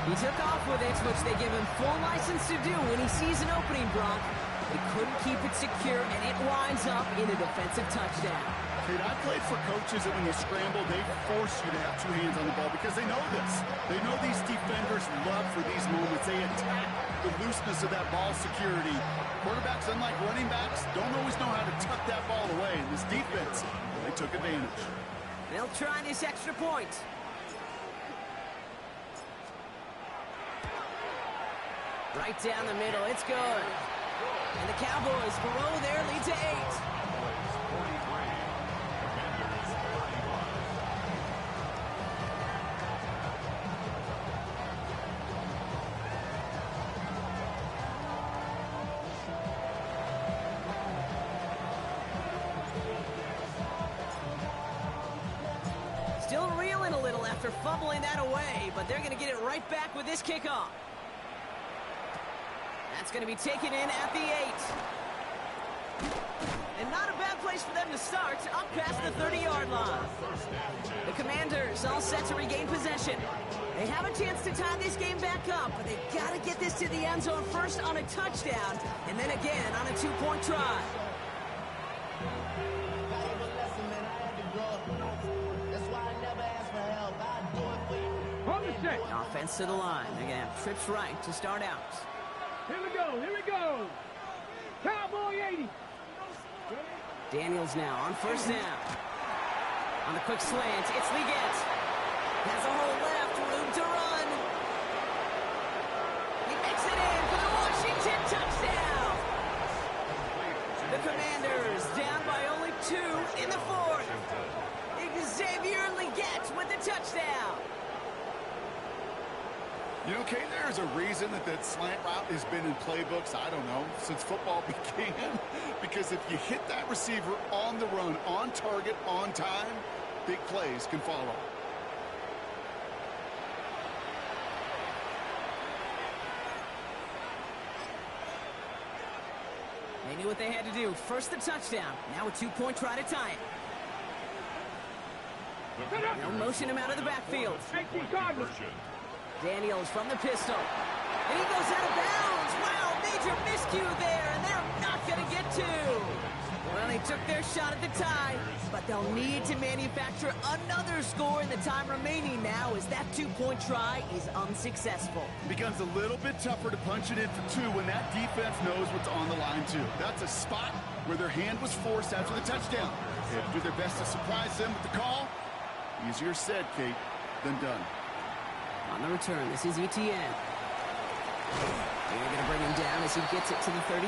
He took off with it, which they give him full license to do when he sees an opening, Brock. He couldn't keep it secure, and it winds up in a defensive touchdown. Kate, I played for coaches that when you scramble, they force you to have two hands on the ball because they know this. They know these defenders love for these moments. They attack the looseness of that ball security. Quarterbacks, unlike running backs, don't always know how to tuck that ball away. And this defense, they took advantage. They'll try this extra point. Right down the middle, it's good. And the Cowboys grow their lead to 8. Still reeling a little after fumbling that away, but they're going to get it right back with this kickoff. That's going to be taken in at the 8. And not a bad place for them to start, up past the 30-yard line. The Commanders all set to regain possession. They have a chance to tie this game back up, but they've got to get this to the end zone first on a touchdown, and then again on a 2-point try. Offense to the line. They're going to have trips right to start out. Here we go, here we go. Cowboy 80. Daniels now on 1st down. On the quick slant, it's Leggett. Has a hole left, room to run. He makes it in for the Washington touchdown. The Commanders down by only 2 in the 4th. Xavier Leggett with the touchdown. You know, Kate, there's a reason that slant route has been in playbooks, I don't know, since football began. Because if you hit that receiver on the run, on target, on time, big plays can follow. They knew what they had to do. First the touchdown. Now a 2-point try to tie it. They'll motion him out of the backfield. Daniels from the pistol. And he goes out of bounds. Wow, major miscue there, and they're not going to get 2. Well, they took their shot at the tie, but they'll need to manufacture another score in the time remaining now as that 2-point try is unsuccessful. It becomes a little bit tougher to punch it in for 2 when that defense knows what's on the line, too. That's a spot where their hand was forced after the touchdown. They have to do their best to surprise them with the call. Easier said, Kate, than done. On the return, this is Etienne. They're going to bring him down as he gets it to the 33.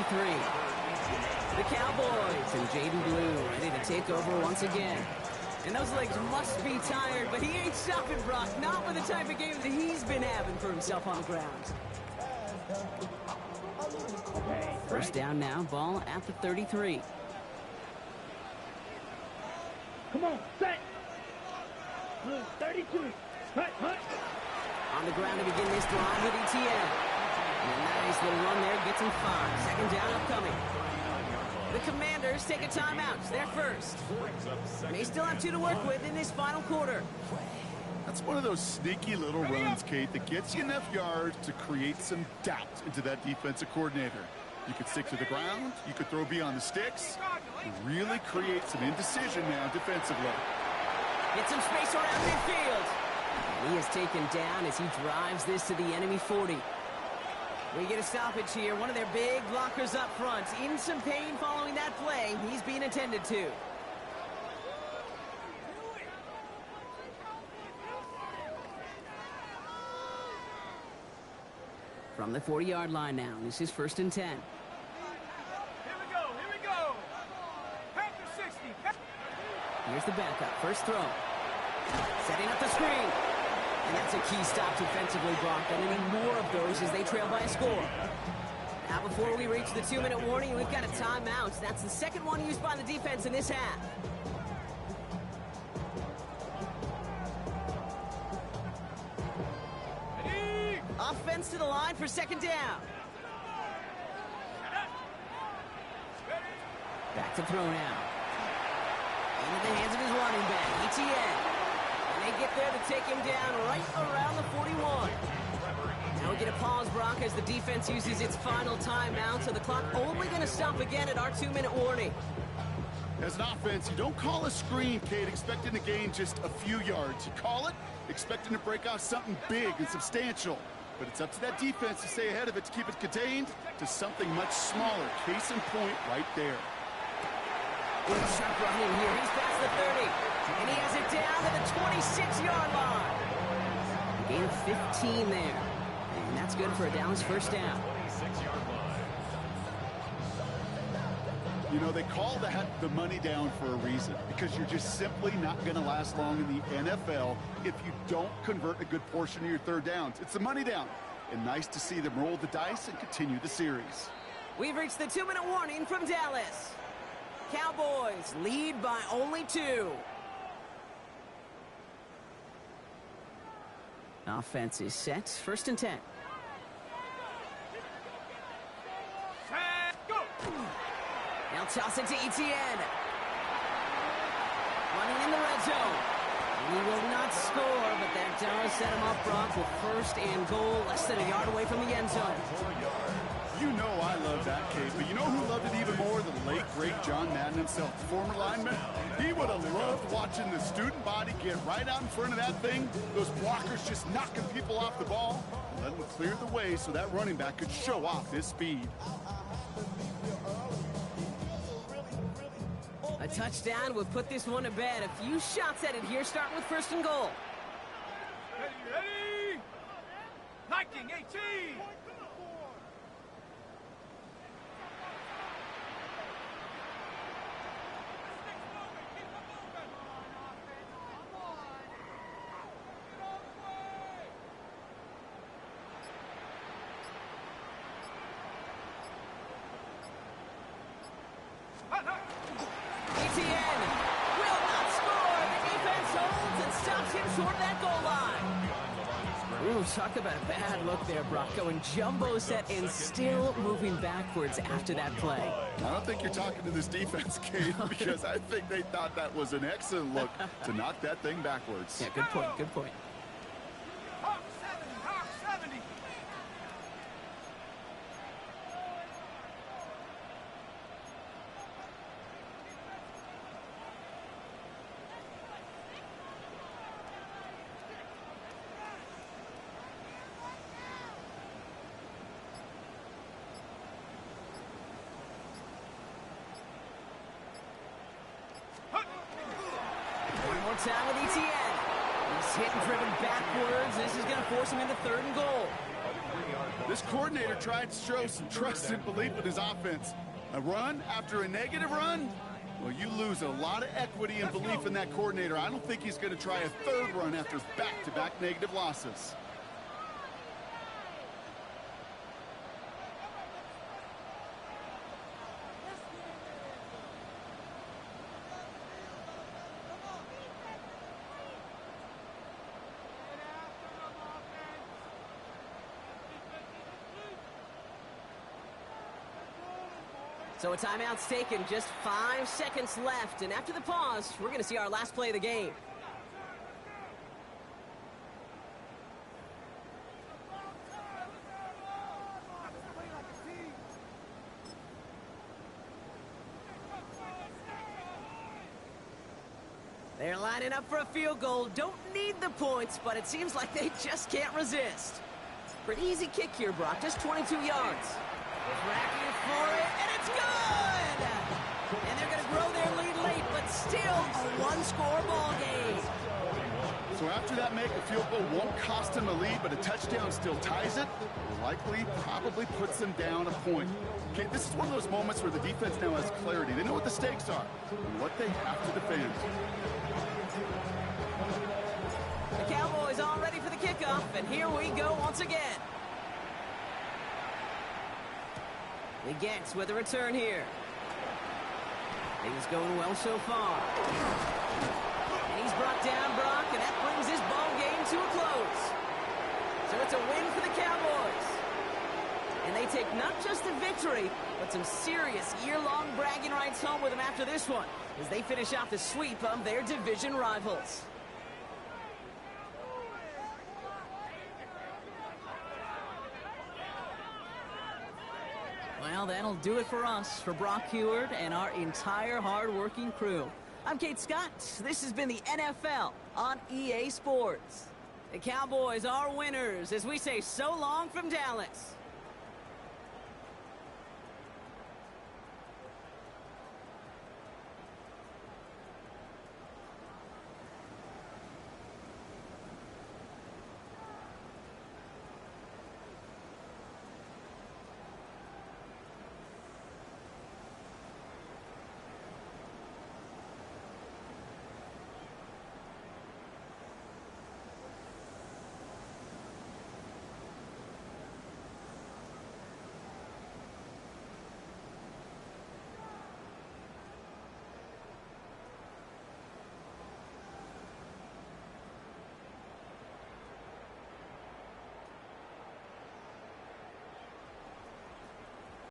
The Cowboys and Jaden Blue ready to take over once again. And those legs must be tired, but he ain't stopping, Brock. Not with the type of game that he's been having for himself on the ground. First down now, ball at the 33. Come on, set. 32. Hut, hut. On the ground to begin this drive with Etienne. And a nice little run there gets him 5. Second down upcoming. The Commanders take a timeout. They're first. They still have 2 to work with in this final quarter. That's one of those sneaky little runs, Kate, that gets you enough yards to create some doubt into that defensive coordinator. You could stick to the ground. You could throw beyond the sticks. And really create some indecision now defensively. Get some space around midfield. And he is taken down as he drives this to the enemy 40. We get a stoppage here. One of their big blockers up front. In some pain following that play. He's being attended to. From the 40-yard line now. This is 1st and 10. Here we go. After 60. Here's the backup. First throw. Setting up the screen. And that's a key stop defensively, Brock. And they need more of those as they trail by a score. Now, before we reach the 2-minute warning, we've got a timeout. That's the second one used by the defense in this half. Offense to the line for 2nd down. Back to throw now. Into the hands of his running back, ETN. And they get there to take him down right around the 41. Now we get a pause, Brock, as the defense uses its final timeout, so the clock only going to stop again at our 2-minute warning. As an offense, you don't call a screen, Kate, expecting to gain just a few yards. You call it expecting to break off something big and substantial. But it's up to that defense to stay ahead of it, to keep it contained to something much smaller. Case in point right there. Good sharp running here. He's past the 30. And he has it down to the 26-yard line. A gain of 15 there. And that's good for a Dallas 1st down. 26-yard line. You know, they call that the money down for a reason, because you're just simply not going to last long in the NFL if you don't convert a good portion of your 3rd downs. It's the money down. And nice to see them roll the dice and continue the series. We've reached the 2-minute warning from Dallas. Cowboys lead by only 2. Offense is set. 1st and 10. Now toss it to ETN. Running in the red zone. And he will not score, but that does set him up, Brock, with 1st and goal, less than a yard away from the end zone. You know I love that, Kate, but you know who loved it even more? The late, great John Madden himself, the former lineman. He would have loved watching the student body get right out in front of that thing, those blockers just knocking people off the ball, and let them clear the way so that running back could show off his speed. A touchdown would put this one to bed. A few shots at it here, starting with 1st and goal. Ready? Liking 18. ETN will not score. The defense holds and stops him short of that goal line. Ooh, talk about a bad look there, Brock. Going jumbo set and still moving backwards after that play. I don't think you're talking to this defense, Kate, because I think they thought that was an excellent look to knock that thing backwards. Yeah, good point, good point. Hawk 70. One more time with ETN. He's hit and driven backwards. This is going to force him into 3rd and goal. This coordinator tried to show some trust and belief in his offense. A run after a negative run? Well, you lose a lot of equity and belief in that coordinator. I don't think he's going to try a 3rd run after back-to-back negative losses. So a timeout's taken, just 5 seconds left, and after the pause, we're going to see our last play of the game. They're lining up for a field goal. Don't need the points, but it seems like they just can't resist. Pretty easy kick here, Brock. Just 22 yards. Racking for it, and it's good! And they're going to grow their lead late, but still a one-score ball game. So after that make, a field goal won't cost them a lead, but a touchdown still ties it. Likely, probably puts them down a point. Okay, this is one of those moments where the defense now has clarity. They know what the stakes are and what they have to defend. The Cowboys all ready for the kickoff, and here we go once again. The Gents with a return here. Things going well so far. And he's brought down, Brock, and that brings this ball game to a close. So it's a win for the Cowboys. And they take not just the victory, but some serious year-long bragging rights home with them after this one, as they finish off the sweep of their division rivals. Well, that'll do it for us, for Brock Heward and our entire hard-working crew. I'm Kate Scott. This has been the NFL on EA Sports. The Cowboys are winners as we say so long from Dallas.